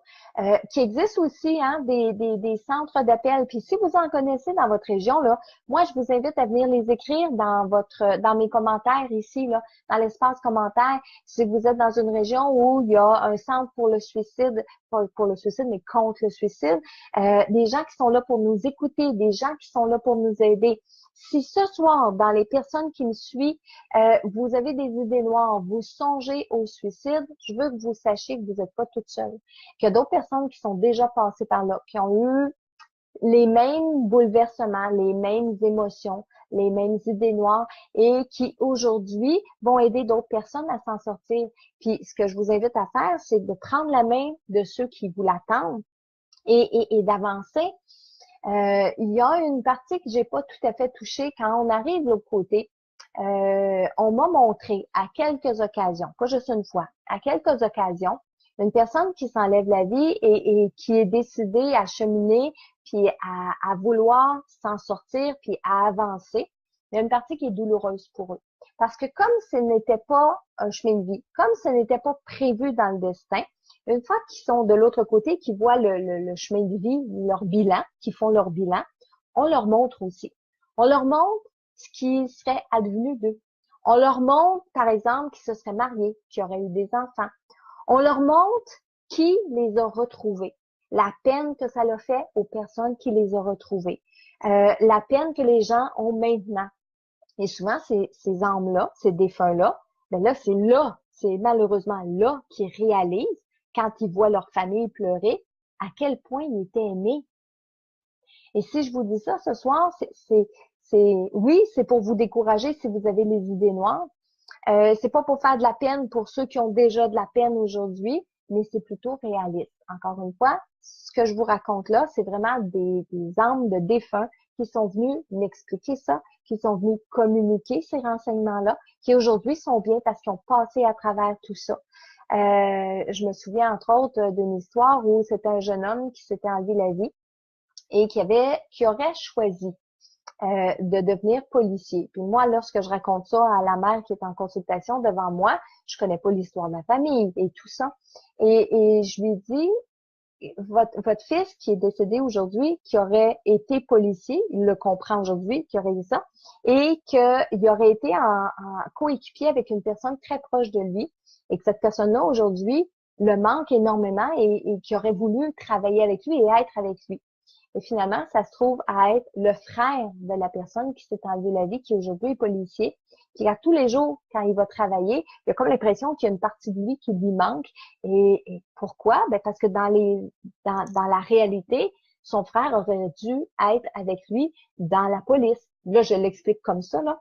A: qui existent aussi hein, des centres d'appel. Puis si vous en connaissez dans votre région, là, moi, je vous invite à venir les écrire dans mes commentaires ici, là, dans l'espace commentaire. Si vous êtes dans une région où il y a un centre pour le suicide, pas pour le suicide, mais contre le suicide, des gens qui sont là pour nous écouter, des gens qui sont là pour nous aider. Si ce soir, dans les personnes qui me suivent, vous avez des idées noires, vous songez au suicide, je veux que vous sachiez que vous n'êtes pas toute seule, qu'il y a d'autres personnes qui sont déjà passées par là, qui ont eu les mêmes bouleversements, les mêmes émotions, les mêmes idées noires et qui aujourd'hui vont aider d'autres personnes à s'en sortir. Puis ce que je vous invite à faire, c'est de prendre la main de ceux qui vous l'attendent et d'avancer. Il y a une partie que j'ai pas tout à fait touchée. Quand on arrive de l'autre côté, on m'a montré à quelques occasions, pas juste une fois, à quelques occasions, une personne qui s'enlève la vie et qui est décidée à cheminer, puis à vouloir s'en sortir, puis à avancer. Il y a une partie qui est douloureuse pour eux. Parce que comme ce n'était pas un chemin de vie, comme ce n'était pas prévu dans le destin, une fois qu'ils sont de l'autre côté, qu'ils voient le chemin de vie, leur bilan, qu'ils font leur bilan, on leur montre aussi. On leur montre ce qui serait advenu d'eux. On leur montre, par exemple, qu'ils se seraient mariés, qu'ils auraient eu des enfants. On leur montre qui les a retrouvés, la peine que ça leur fait aux personnes qui les ont retrouvés, la peine que les gens ont maintenant. Et souvent, ces âmes-là, ces défunts-là, ben là, c'est malheureusement là qu'ils réalisent, quand ils voient leur famille pleurer, à quel point ils étaient aimés. Et si je vous dis ça ce soir, oui, c'est pour vous décourager si vous avez les idées noires. C'est pas pour faire de la peine pour ceux qui ont déjà de la peine aujourd'hui, mais c'est plutôt réaliste. Encore une fois, ce que je vous raconte là, c'est vraiment des âmes de défunts qui sont venus m'expliquer ça, qui sont venus communiquer ces renseignements-là, qui aujourd'hui sont bien parce qu'ils ont passé à travers tout ça. Je me souviens entre autres d'une histoire où c'était un jeune homme qui s'était enlevé la vie et qui aurait choisi de devenir policier. Puis moi, lorsque je raconte ça à la mère qui est en consultation devant moi, je connais pas l'histoire de la famille et tout ça. Et je lui dis, votre fils qui est décédé aujourd'hui, qui aurait été policier, il le comprend aujourd'hui, qui aurait eu ça, et qu'il aurait été en coéquipier avec une personne très proche de lui, et que cette personne-là, aujourd'hui, le manque énormément et qui aurait voulu travailler avec lui et être avec lui. Et finalement, ça se trouve à être le frère de la personne qui s'est enlevé la vie, qui aujourd'hui est policier, qui à tous les jours, quand il va travailler, il a comme l'impression qu'il y a une partie de lui qui lui manque. Et pourquoi? Ben parce que dans la réalité, son frère aurait dû être avec lui dans la police. Là, je l'explique comme ça, là,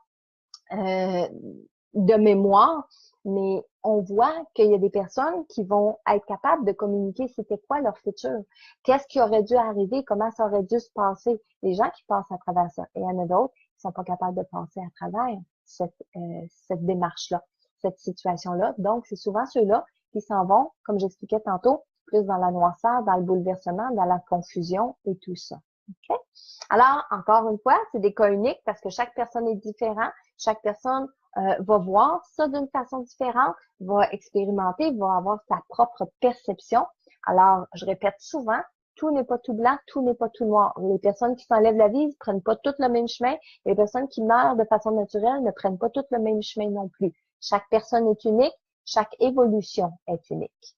A: de mémoire, mais on voit qu'il y a des personnes qui vont être capables de communiquer c'était quoi leur futur, qu'est-ce qui aurait dû arriver, comment ça aurait dû se passer. Les gens qui passent à travers ça. Et il y en a d'autres qui sont pas capables de passer à travers cette démarche-là, cette situation-là. Donc, c'est souvent ceux-là qui s'en vont, comme j'expliquais tantôt, plus dans la noirceur, dans le bouleversement, dans la confusion et tout ça. OK? Alors, encore une fois, c'est des cas uniques parce que chaque personne est différente. Chaque personne va voir ça d'une façon différente, va expérimenter, va avoir sa propre perception. Alors, je répète souvent, tout n'est pas tout blanc, tout n'est pas tout noir. Les personnes qui s'enlèvent la vie ne prennent pas toutes le même chemin. Les personnes qui meurent de façon naturelle ne prennent pas toutes le même chemin non plus. Chaque personne est unique, chaque évolution est unique.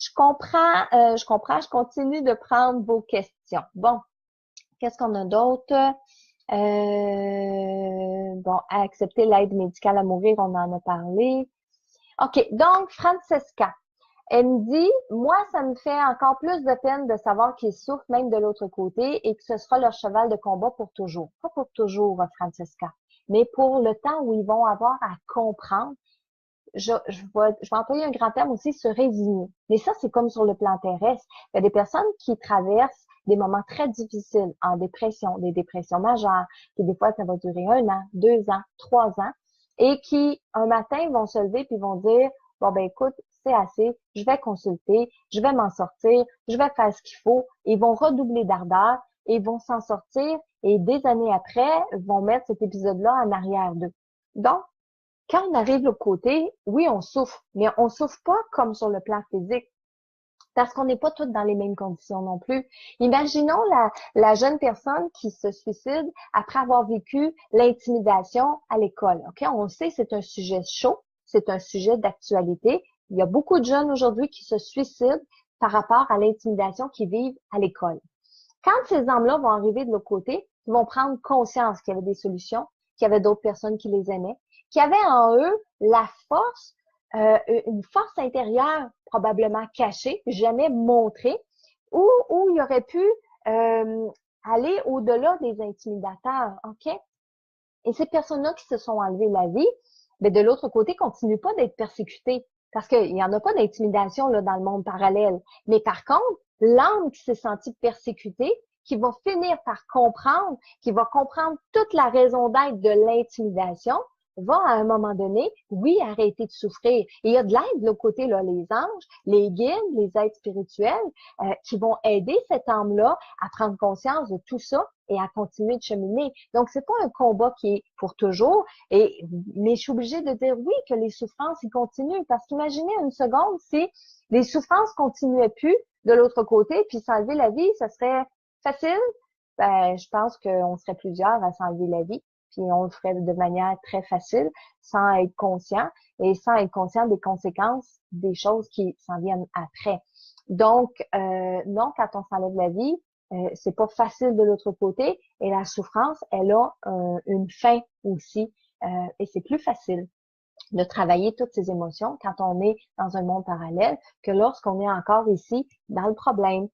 A: Je comprends, je continue de prendre vos questions. Bon, qu'est-ce qu'on a d'autre? Bon, accepter l'aide médicale à mourir, on en a parlé. OK, donc Francesca, elle me dit, moi, ça me fait encore plus de peine de savoir qu'ils souffrent même de l'autre côté et que ce sera leur cheval de combat pour toujours. Pas pour toujours, Francesca, mais pour le temps où ils vont avoir à comprendre. Je vais employer un grand terme aussi, se résigner. Mais ça, c'est comme sur le plan terrestre. Il y a des personnes qui traversent des moments très difficiles en dépression, des dépressions majeures, qui des fois, ça va durer 1 an, 2 ans, 3 ans, et qui, un matin, vont se lever puis vont dire, bon, ben écoute, c'est assez, je vais consulter, je vais m'en sortir, je vais faire ce qu'il faut. Ils vont redoubler d'ardeur et vont s'en sortir et des années après, vont mettre cet épisode-là en arrière d'eux. Donc, quand on arrive de l'autre côté, oui, on souffre, mais on souffre pas comme sur le plan physique, parce qu'on n'est pas toutes dans les mêmes conditions non plus. Imaginons la jeune personne qui se suicide après avoir vécu l'intimidation à l'école. Ok, on sait c'est un sujet chaud, c'est un sujet d'actualité. Il y a beaucoup de jeunes aujourd'hui qui se suicident par rapport à l'intimidation qu'ils vivent à l'école. Quand ces hommes-là vont arriver de l'autre côté, ils vont prendre conscience qu'il y avait des solutions, qu'il y avait d'autres personnes qui les aimaient, qu'il y avait en eux la force, une force intérieure probablement cachée, jamais montrée, où il aurait pu aller au-delà des intimidateurs, OK? Et ces personnes-là qui se sont enlevées la vie, mais de l'autre côté, continuent pas d'être persécutées. Parce qu'il n'y en a pas d'intimidation là dans le monde parallèle. Mais par contre, l'âme qui s'est sentie persécutée, qui va finir par comprendre, qui va comprendre toute la raison d'être de l'intimidation, va à un moment donné, oui, arrêter de souffrir. Et il y a de l'aide de l'autre côté, là, les anges, les guides, les aides spirituels, qui vont aider cette âme-là à prendre conscience de tout ça et à continuer de cheminer. Donc, c'est pas un combat qui est pour toujours, mais je suis obligée de dire oui, que les souffrances, ils continuent. Parce qu'imaginez une seconde, si les souffrances continuaient plus de l'autre côté, puis s'enlever la vie, ça serait facile. Ben, je pense qu'on serait plusieurs à s'enlever la vie, puis on le ferait de manière très facile, sans être conscient, et sans être conscient des conséquences des choses qui s'en viennent après. Donc, non, quand on s'enlève la vie, c'est pas facile de l'autre côté, et la souffrance, elle a une fin aussi, et c'est plus facile de travailler toutes ces émotions quand on est dans un monde parallèle que lorsqu'on est encore ici dans le problème,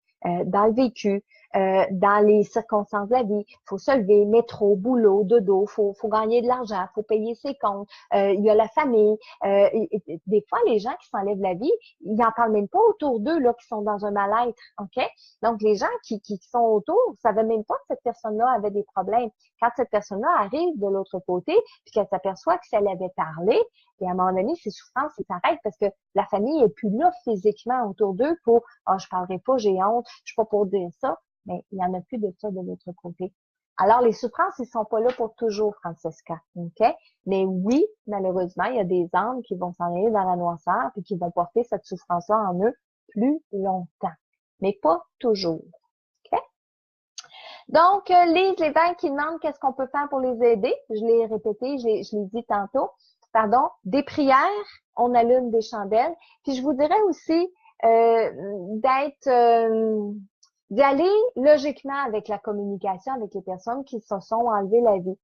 A: dans le vécu, dans les circonstances de la vie. Il faut se lever, métro, boulot, dodo, faut gagner de l'argent, faut payer ses comptes, il y a la famille. Des fois, les gens qui s'enlèvent la vie, ils n'en parlent même pas autour d'eux, là, qui sont dans un mal-être, OK? Donc, les gens qui sont autour ne savaient même pas que cette personne-là avait des problèmes. Quand cette personne-là arrive de l'autre côté, puis qu'elle s'aperçoit que si elle avait parlé, et à un moment donné, ses souffrances s'arrêtent parce que la famille est plus là physiquement autour d'eux pour je parlerai pas, j'ai honte, je suis pas pour dire ça. Mais il y en a plus de ça de l'autre côté. Alors, les souffrances, ils sont pas là pour toujours, Francesca. OK? Mais oui, malheureusement, il y a des âmes qui vont s'en aller dans la noirceur puis qui vont porter cette souffrance-là en eux plus longtemps. Mais pas toujours. OK? Donc, Lise Lévesque qui demande qu'est-ce qu'on peut faire pour les aider. Je l'ai répété, je l'ai dit tantôt. Pardon, des prières, on allume des chandelles. Puis je vous dirais aussi d'être d'y aller logiquement avec la communication avec les personnes qui se sont enlevées la vie.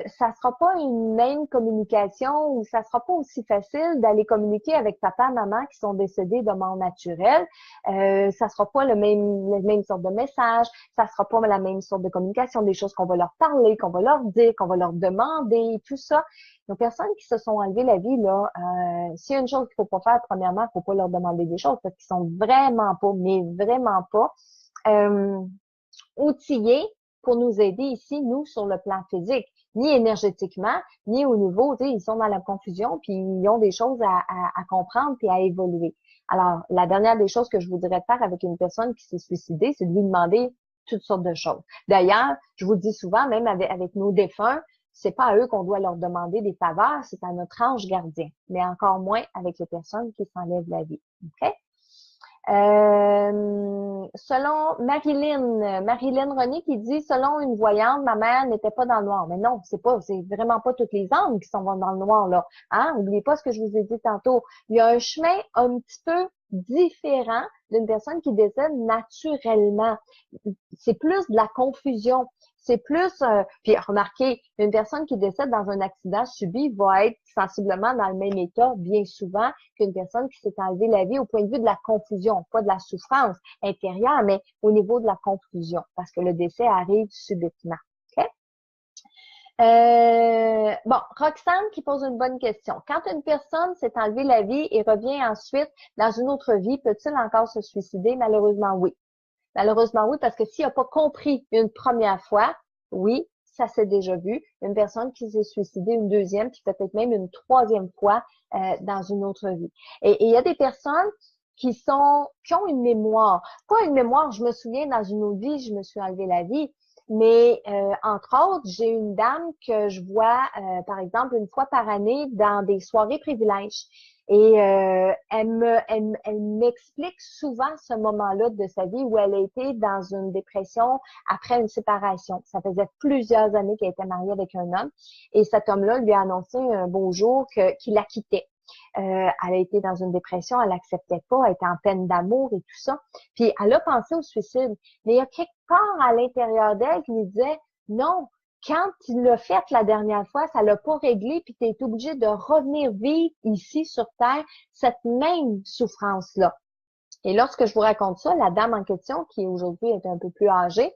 A: Ça sera pas une même communication ou ça sera pas aussi facile d'aller communiquer avec papa, maman qui sont décédés de mort naturelle. Ça sera pas le même sorte de message, ça sera pas la même sorte de communication, des choses qu'on va leur parler, qu'on va leur dire, qu'on va leur demander, tout ça. Donc, personnes qui se sont enlevées la vie, là, s'il y a une chose qu'il faut pas faire, premièrement, il faut pas leur demander des choses parce qu'ils sont vraiment pas, mais vraiment pas outillés pour nous aider ici, nous, sur le plan physique, ni énergétiquement, ni au niveau, tu sais, ils sont dans la confusion, puis ils ont des choses à comprendre puis à évoluer. Alors, la dernière des choses que je voudrais faire avec une personne qui s'est suicidée, c'est de lui demander toutes sortes de choses. D'ailleurs, je vous dis souvent, même avec nos défunts, c'est pas à eux qu'on doit leur demander des faveurs, c'est à notre ange gardien, mais encore moins avec les personnes qui s'enlèvent la vie. OK? Selon Marilyn René qui dit, selon une voyante, ma mère n'était pas dans le noir. Mais non, c'est vraiment pas toutes les âmes qui sont dans le noir, là. Hein? N'oubliez pas ce que je vous ai dit tantôt. Il y a un chemin un petit peu différent d'une personne qui décède naturellement. C'est plus de la confusion. C'est plus, puis remarquez, une personne qui décède dans un accident subi va être sensiblement dans le même état bien souvent qu'une personne qui s'est enlevée la vie au point de vue de la confusion, pas de la souffrance intérieure, mais au niveau de la confusion, parce que le décès arrive subitement. Okay? Bon, Roxane qui pose une bonne question. Quand une personne s'est enlevée la vie et revient ensuite dans une autre vie, peut-il encore se suicider? Malheureusement, oui. Malheureusement, oui, parce que s'il n'a pas compris une première fois, oui, ça s'est déjà vu. Une personne qui s'est suicidée une deuxième, puis peut-être même une troisième fois dans une autre vie. Et il y a des personnes qui ont une mémoire. Pas une mémoire, je me souviens, dans une autre vie, je me suis enlevé la vie. Mais entre autres, j'ai une dame que je vois, par exemple, une fois par année dans des soirées privilèges. Et elle m'explique souvent ce moment-là de sa vie où elle a été dans une dépression après une séparation. Ça faisait plusieurs années qu'elle était mariée avec un homme et cet homme-là lui a annoncé un beau jour qu'il la quittait. Elle a été dans une dépression, elle acceptait pas, elle était en peine d'amour et tout ça. Puis elle a pensé au suicide. Mais il y a quelque part à l'intérieur d'elle qui lui disait non, quand tu l'as fait la dernière fois, ça l'a pas réglé, puis tu es obligé de revenir vivre ici sur Terre cette même souffrance-là. Et lorsque je vous raconte ça, la dame en question, qui aujourd'hui est un peu plus âgée,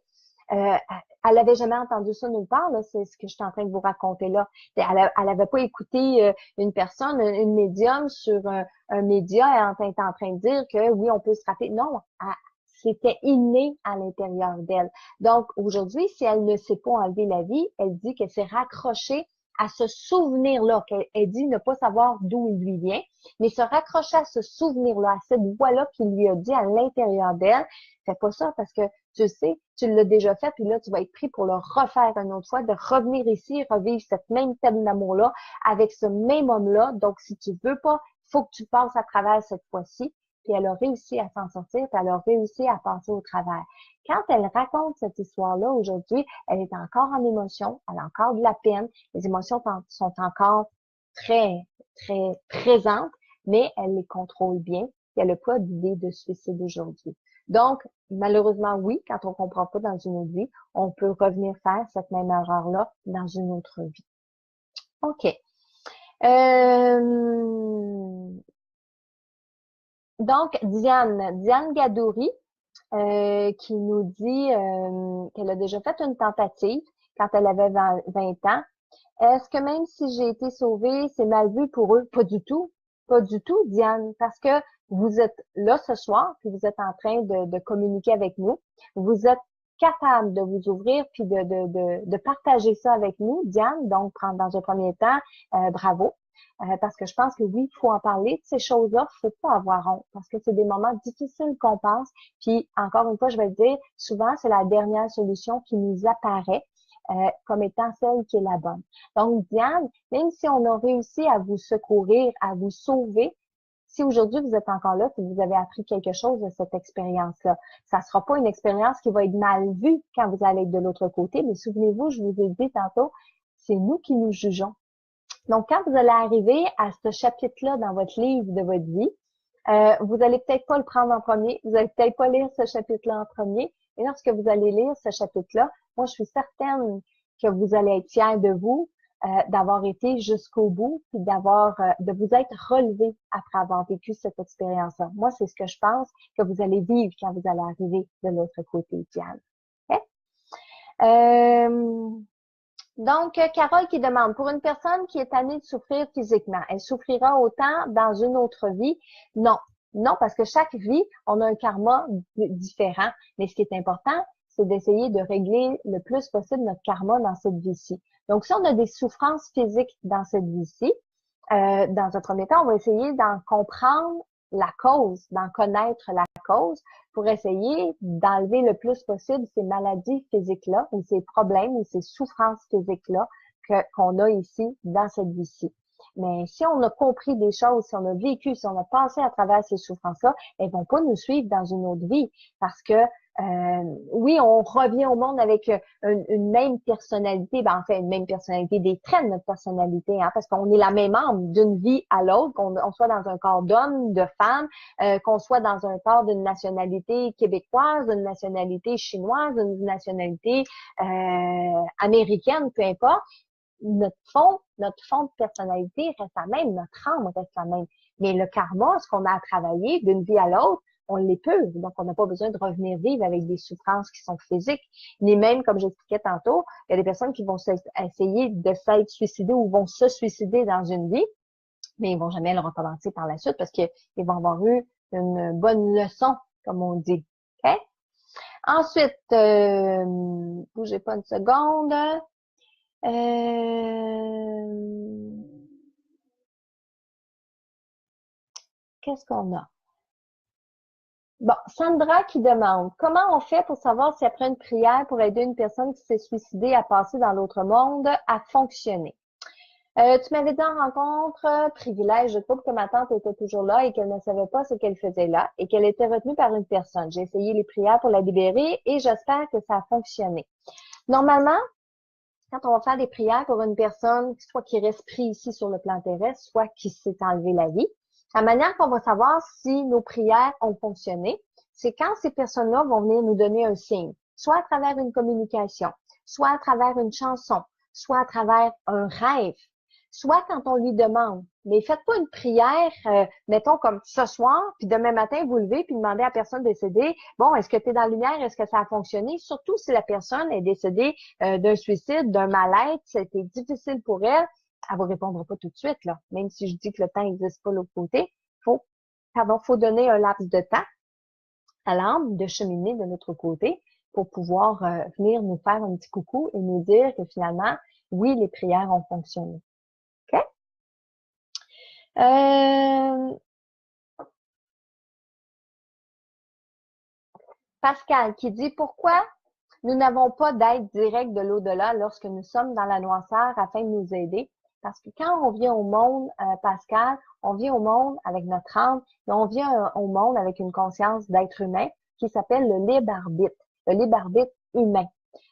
A: elle avait jamais entendu ça nulle part, là, c'est ce que je suis en train de vous raconter là. Elle avait pas écouté une personne, une médium sur un média, elle était en train de dire que oui, on peut se rappeler. Non, c'était inné à l'intérieur d'elle. Donc, aujourd'hui, si elle ne s'est pas enlevé la vie, elle dit qu'elle s'est raccrochée à ce souvenir-là, qu'elle dit ne pas savoir d'où il lui vient, mais se raccrocher à ce souvenir-là, à cette voix-là qui lui a dit à l'intérieur d'elle, fais pas ça parce que tu sais, tu l'as déjà fait, puis là, tu vas être pris pour le refaire une autre fois, de revenir ici, revivre cette même peine d'amour-là avec ce même homme-là. Donc, si tu veux pas, faut que tu passes à travers cette fois-ci. Puis elle a réussi à s'en sortir, puis elle a réussi à passer au travers. Quand elle raconte cette histoire-là aujourd'hui, elle est encore en émotion, elle a encore de la peine, les émotions sont encore très, très présentes, mais elle les contrôle bien, et elle n'a pas d'idée de suicide aujourd'hui. Donc, malheureusement, oui, quand on comprend pas dans une autre vie, on peut revenir faire cette même erreur-là dans une autre vie. OK. Donc, Diane Gadouri, qui nous dit qu'elle a déjà fait une tentative quand elle avait 20 ans. Est-ce que même si j'ai été sauvée, c'est mal vu pour eux? Pas du tout. Pas du tout, Diane, parce que vous êtes là ce soir, puis vous êtes en train de communiquer avec nous. Vous êtes capable de vous ouvrir puis de partager ça avec nous, Diane. Donc, prendre dans un premier temps, bravo. Parce que je pense que oui, il faut en parler de ces choses-là, il faut pas avoir honte, parce que c'est des moments difficiles qu'on passe. Puis, encore une fois, je vais le dire, souvent, c'est la dernière solution qui nous apparaît comme étant celle qui est la bonne. Donc, Diane, même si on a réussi à vous secourir, à vous sauver, si aujourd'hui vous êtes encore là, et que vous avez appris quelque chose de cette expérience-là, ça sera pas une expérience qui va être mal vue quand vous allez être de l'autre côté, mais souvenez-vous, je vous ai dit tantôt, c'est nous qui nous jugeons. Donc, quand vous allez arriver à ce chapitre-là dans votre livre de votre vie, vous allez peut-être pas le prendre en premier, vous allez peut-être pas lire ce chapitre-là en premier, Et lorsque vous allez lire ce chapitre-là, moi, je suis certaine que vous allez être fiers de vous, d'avoir été jusqu'au bout, puis de vous être relevé après avoir vécu cette expérience-là. Moi, c'est ce que je pense que vous allez vivre quand vous allez arriver de l'autre côté, Diane. Okay? Donc, Carole qui demande, pour une personne qui est amenée de souffrir physiquement, elle souffrira autant dans une autre vie? Non. Non, parce que chaque vie, on a un karma différent. Mais ce qui est important, c'est d'essayer de régler le plus possible notre karma dans cette vie-ci. Donc, si on a des souffrances physiques dans cette vie-ci, dans un premier temps, on va essayer d'en comprendre la cause, d'en connaître la cause pour essayer d'enlever le plus possible ces maladies physiques-là ou ces problèmes ou ces souffrances physiques-là qu'on a ici dans cette vie-ci. Mais si on a compris des choses, si on a vécu, si on a passé à travers ces souffrances-là, elles vont pas nous suivre dans une autre vie parce que oui, on revient au monde avec une même personnalité, ben en fait une même personnalité, des traits de notre personnalité, hein, parce qu'on est la même âme d'une vie à l'autre, qu'on soit dans un corps d'homme, de femme, qu'on soit dans un corps d'une nationalité québécoise, d'une nationalité chinoise, d'une nationalité américaine, peu importe. Notre fond de personnalité reste la même, notre âme reste la même. Mais le karma, ce qu'on a à travailler d'une vie à l'autre, on l'épure. Donc, on n'a pas besoin de revenir vivre avec des souffrances qui sont physiques, ni même, comme j'expliquais tantôt, il y a des personnes qui vont essayer de s'être suicidées ou vont se suicider dans une vie, mais ils vont jamais le recommencer par la suite parce qu'ils vont avoir eu une bonne leçon, comme on dit. OK? Ensuite, bougez pas une seconde. Qu'est-ce qu'on a? Bon, Sandra qui demande, comment on fait pour savoir si après une prière pour aider une personne qui s'est suicidée à passer dans l'autre monde à fonctionner? Tu m'avais dit en rencontre, privilège, je trouve que ma tante était toujours là et qu'elle ne savait pas ce qu'elle faisait là et qu'elle était retenue par une personne. J'ai essayé les prières pour la libérer et j'espère que ça a fonctionné. Normalement, quand on va faire des prières pour une personne, soit qui reste pris ici sur le plan terrestre, soit qui s'est enlevé la vie, la manière qu'on va savoir si nos prières ont fonctionné, c'est quand ces personnes-là vont venir nous donner un signe, soit à travers une communication, soit à travers une chanson, soit à travers un rêve, soit quand on lui demande. Mais faites pas une prière, mettons comme ce soir, puis demain matin, vous levez, puis demandez à la personne décédée, bon, est-ce que tu es dans la lumière, est-ce que ça a fonctionné? Surtout si la personne est décédée d'un suicide, d'un mal-être, c'était difficile pour elle, elle vous répondra pas tout de suite, là. Même si je dis que le temps n'existe pas de l'autre côté, faut donner un laps de temps à l'âme de cheminer de l'autre côté pour pouvoir venir nous faire un petit coucou et nous dire que finalement, oui, les prières ont fonctionné. OK? Pascal qui dit pourquoi nous n'avons pas d'aide directe de l'au-delà lorsque nous sommes dans la noirceur afin de nous aider. Parce que quand on vient au monde, Pascal, on vient au monde avec notre âme, mais on vient au monde avec une conscience d'être humain qui s'appelle le libre arbitre humain.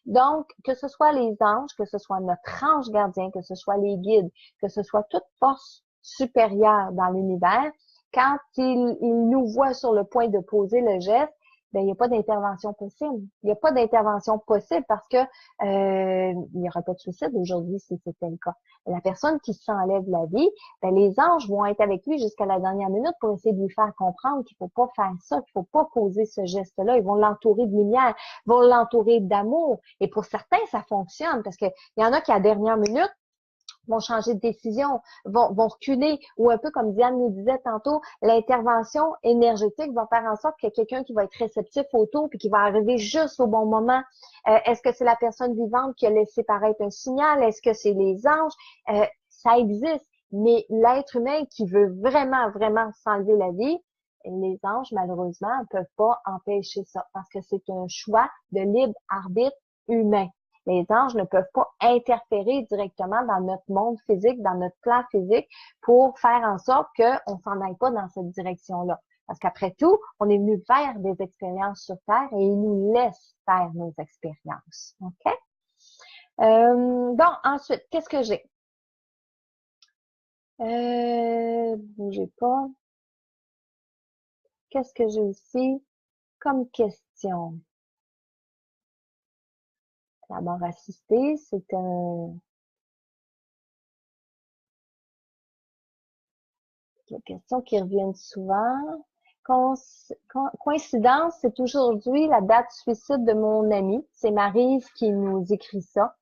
A: Donc, que ce soit les anges, que ce soit notre ange gardien, que ce soit les guides, que ce soit toute force supérieure dans l'univers, quand il nous voit sur le point de poser le geste, ben, il n'y a pas d'intervention possible. Il n'y a pas d'intervention possible parce que il n'y aurait pas de suicide aujourd'hui si c'était le cas. La personne qui s'enlève la vie, ben, les anges vont être avec lui jusqu'à la dernière minute pour essayer de lui faire comprendre qu'il faut pas faire ça, qu'il faut pas poser ce geste-là. Ils vont l'entourer de lumière, vont l'entourer d'amour. Et pour certains, ça fonctionne parce que il y en a qui à la dernière minute vont changer de décision, vont reculer, ou un peu comme Diane nous disait tantôt, l'intervention énergétique va faire en sorte que quelqu'un qui va être réceptif autour puis qui va arriver juste au bon moment. Est-ce que c'est la personne vivante qui a laissé paraître un signal? Est-ce que c'est les anges? Ça existe, mais l'être humain qui veut vraiment, vraiment s'enlever la vie, les anges, malheureusement, ne peuvent pas empêcher ça parce que c'est un choix de libre arbitre humain. Les anges ne peuvent pas interférer directement dans notre monde physique, dans notre plan physique, pour faire en sorte qu'on s'en aille pas dans cette direction-là. Parce qu'après tout, on est venu faire des expériences sur Terre et ils nous laissent faire nos expériences. OK? Bon, ensuite, qu'est-ce que j'ai? Bougez pas. Qu'est-ce que j'ai aussi comme question? La mort assistée, c'est une question qui revient souvent. Coïncidence, c'est aujourd'hui la date du suicide de mon ami. C'est Maryse qui nous écrit ça.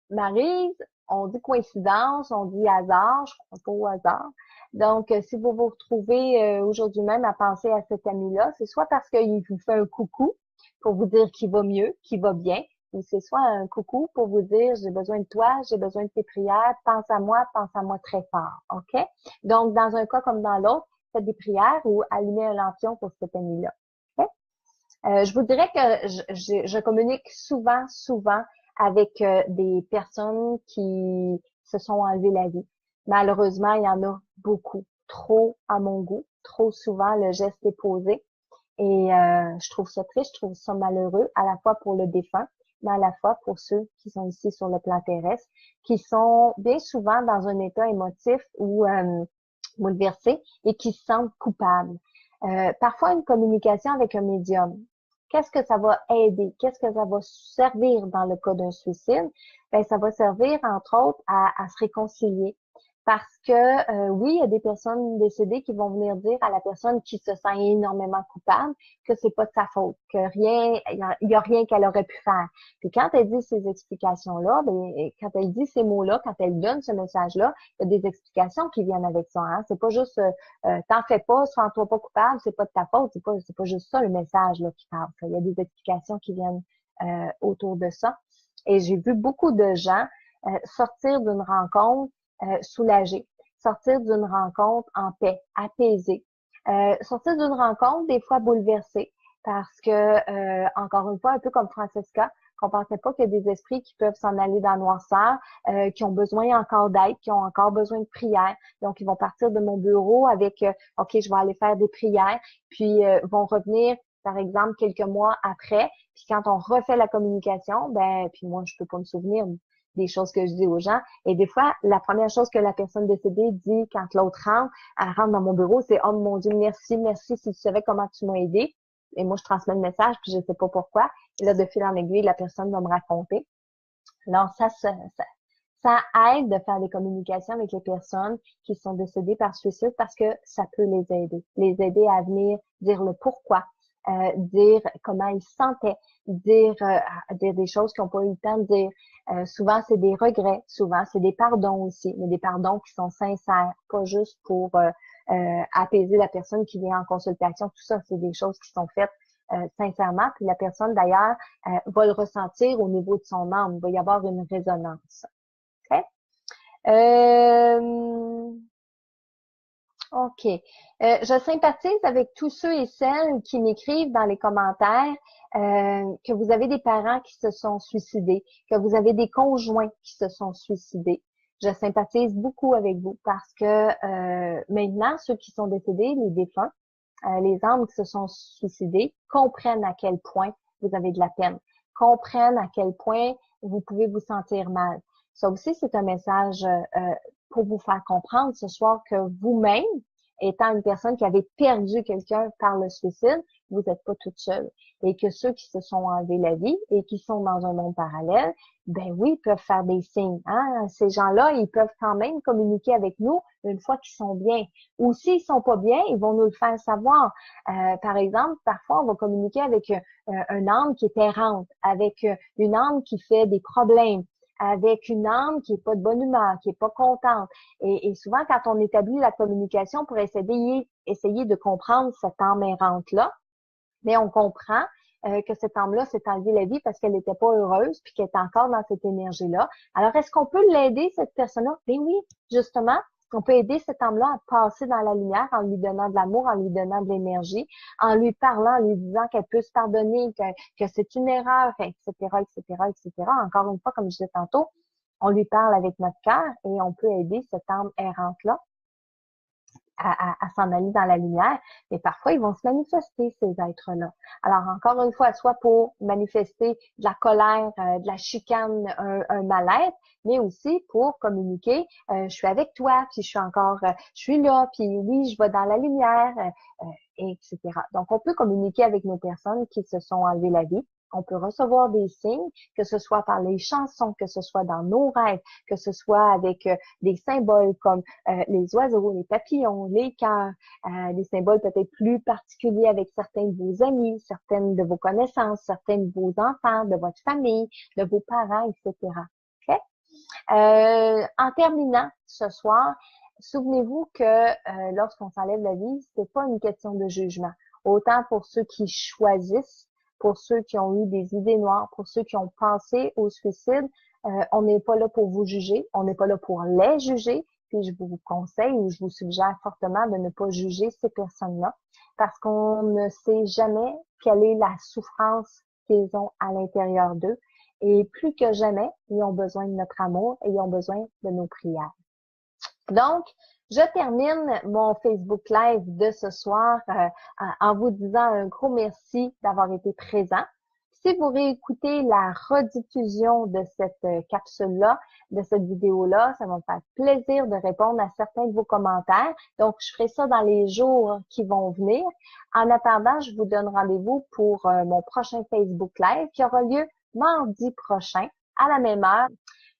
A: Maryse, on dit coïncidence, on dit hasard, je crois pas au hasard. Donc, si vous vous retrouvez aujourd'hui même à penser à cet ami-là, c'est soit parce qu'il vous fait un coucou pour vous dire qu'il va mieux, qu'il va bien, ou c'est soit un coucou pour vous dire j'ai besoin de toi, j'ai besoin de tes prières, pense à moi très fort, ok? Donc, dans un cas comme dans l'autre, faites des prières ou allumez un lampion pour cet ami-là. Ok? Je vous dirais que je communique souvent avec des personnes qui se sont enlevées la vie. Malheureusement, il y en a beaucoup, trop à mon goût, trop souvent le geste est posé. Et je trouve ça triste, je trouve ça malheureux, à la fois pour le défunt, mais à la fois pour ceux qui sont ici sur le plan terrestre, qui sont bien souvent dans un état émotif ou bouleversé et qui se sentent coupables. Parfois, une communication avec un médium, qu'est-ce que ça va aider? Qu'est-ce que ça va servir dans le cas d'un suicide? Ben, ça va servir, entre autres, à se réconcilier. Parce que oui, il y a des personnes décédées qui vont venir dire à la personne qui se sent énormément coupable que c'est pas de sa faute, que rien, il y a rien qu'elle aurait pu faire. Puis quand elle dit ces explications-là, ben, quand elle dit ces mots-là, quand elle donne ce message-là, il y a des explications qui viennent avec ça. Hein? C'est pas juste t'en fais pas, sens-toi pas coupable, c'est pas de ta faute, c'est pas juste ça le message là qui parle. Il y a des explications qui viennent autour de ça. Et j'ai vu beaucoup de gens sortir d'une rencontre soulagés, sortir d'une rencontre en paix, apaisée, sortir d'une rencontre des fois bouleversée parce que, encore une fois, un peu comme Francesca, qu'on pensait pas qu'il y a des esprits qui peuvent s'en aller dans la noirceur, qui ont besoin encore d'aide, qui ont encore besoin de prières. Donc, ils vont partir de mon bureau avec OK, je vais aller faire des prières, puis vont revenir, par exemple, quelques mois après. Puis quand on refait la communication, ben, puis moi, je peux pas me souvenir des choses que je dis aux gens. Et des fois, la première chose que la personne décédée dit quand l'autre rentre, elle rentre dans mon bureau, c'est « Oh mon Dieu, merci, merci, si tu savais comment tu m'as aidé. » Et moi, je transmets le message, puis je sais pas pourquoi. Et là, de fil en aiguille, la personne va me raconter. Alors, ça aide de faire des communications avec les personnes qui sont décédées par suicide parce que ça peut les aider à venir dire le pourquoi, dire comment ils se sentaient, dire des choses qu'ils n'ont pas eu le temps de dire. Souvent, c'est des regrets, souvent, c'est des pardons aussi, mais des pardons qui sont sincères, pas juste pour apaiser la personne qui vient en consultation. Tout ça, c'est des choses qui sont faites sincèrement. Puis la personne, d'ailleurs, va le ressentir au niveau de son âme. Il va y avoir une résonance. Okay? Euh, OK. Je sympathise avec tous ceux et celles qui m'écrivent dans les commentaires que vous avez des parents qui se sont suicidés, que vous avez des conjoints qui se sont suicidés. Je sympathise beaucoup avec vous parce que maintenant, ceux qui sont décédés, les défunts, les âmes qui se sont suicidées, comprennent à quel point vous avez de la peine, comprennent à quel point vous pouvez vous sentir mal. Ça aussi, c'est un message pour vous faire comprendre ce soir que vous-même, étant une personne qui avait perdu quelqu'un par le suicide, vous n'êtes pas toute seule. Et que ceux qui se sont enlevés la vie et qui sont dans un monde parallèle, ben oui, ils peuvent faire des signes. Hein? Ces gens-là, ils peuvent quand même communiquer avec nous une fois qu'ils sont bien. Ou s'ils sont pas bien, ils vont nous le faire savoir. Par exemple, parfois, on va communiquer avec un âme qui est errante, avec une âme qui fait des problèmes, avec une âme qui est pas de bonne humeur, qui est pas contente. Et souvent, quand on établit la communication pour essayer de comprendre cette âme errante-là, mais on comprend que cette âme-là s'est enlevée la vie parce qu'elle n'était pas heureuse puis qu'elle est encore dans cette énergie-là. Alors, est-ce qu'on peut l'aider, cette personne-là? Ben oui, justement, on peut aider cette âme-là à passer dans la lumière en lui donnant de l'amour, en lui donnant de l'énergie, en lui parlant, en lui disant qu'elle peut se pardonner, que c'est une erreur, etc., etc., etc. Encore une fois, comme je disais tantôt, on lui parle avec notre cœur et on peut aider cette âme errante-là à s'en aller dans la lumière, mais parfois ils vont se manifester, ces êtres-là. Alors, encore une fois, soit pour manifester de la colère, de la chicane, un mal-être, mais aussi pour communiquer, je suis avec toi, puis je suis là, puis oui, je vais dans la lumière, etc. Donc, on peut communiquer avec nos personnes qui se sont enlevées la vie. On peut recevoir des signes, que ce soit par les chansons, que ce soit dans nos rêves, que ce soit avec des symboles comme les oiseaux, les papillons, les cœurs, des symboles peut-être plus particuliers avec certains de vos amis, certaines de vos connaissances, certains de vos enfants, de votre famille, de vos parents, etc. OK? En terminant ce soir, souvenez-vous que lorsqu'on s'enlève la vie, c'est pas une question de jugement. Autant pour ceux qui choisissent, pour ceux qui ont eu des idées noires, pour ceux qui ont pensé au suicide, on n'est pas là pour vous juger, on n'est pas là pour les juger. Puis je vous conseille ou je vous suggère fortement de ne pas juger ces personnes-là parce qu'on ne sait jamais quelle est la souffrance qu'ils ont à l'intérieur d'eux. Et plus que jamais, ils ont besoin de notre amour et ils ont besoin de nos prières. Donc, je termine mon Facebook Live de ce soir en vous disant un gros merci d'avoir été présent. Si vous réécoutez la rediffusion de cette capsule-là, de cette vidéo-là, ça va me faire plaisir de répondre à certains de vos commentaires. Donc, je ferai ça dans les jours qui vont venir. En attendant, je vous donne rendez-vous pour mon prochain Facebook Live qui aura lieu mardi prochain à la même heure.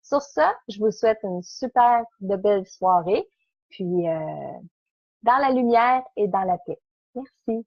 A: Sur ça, je vous souhaite une super de belle soirée, puis dans la lumière et dans la paix. Merci.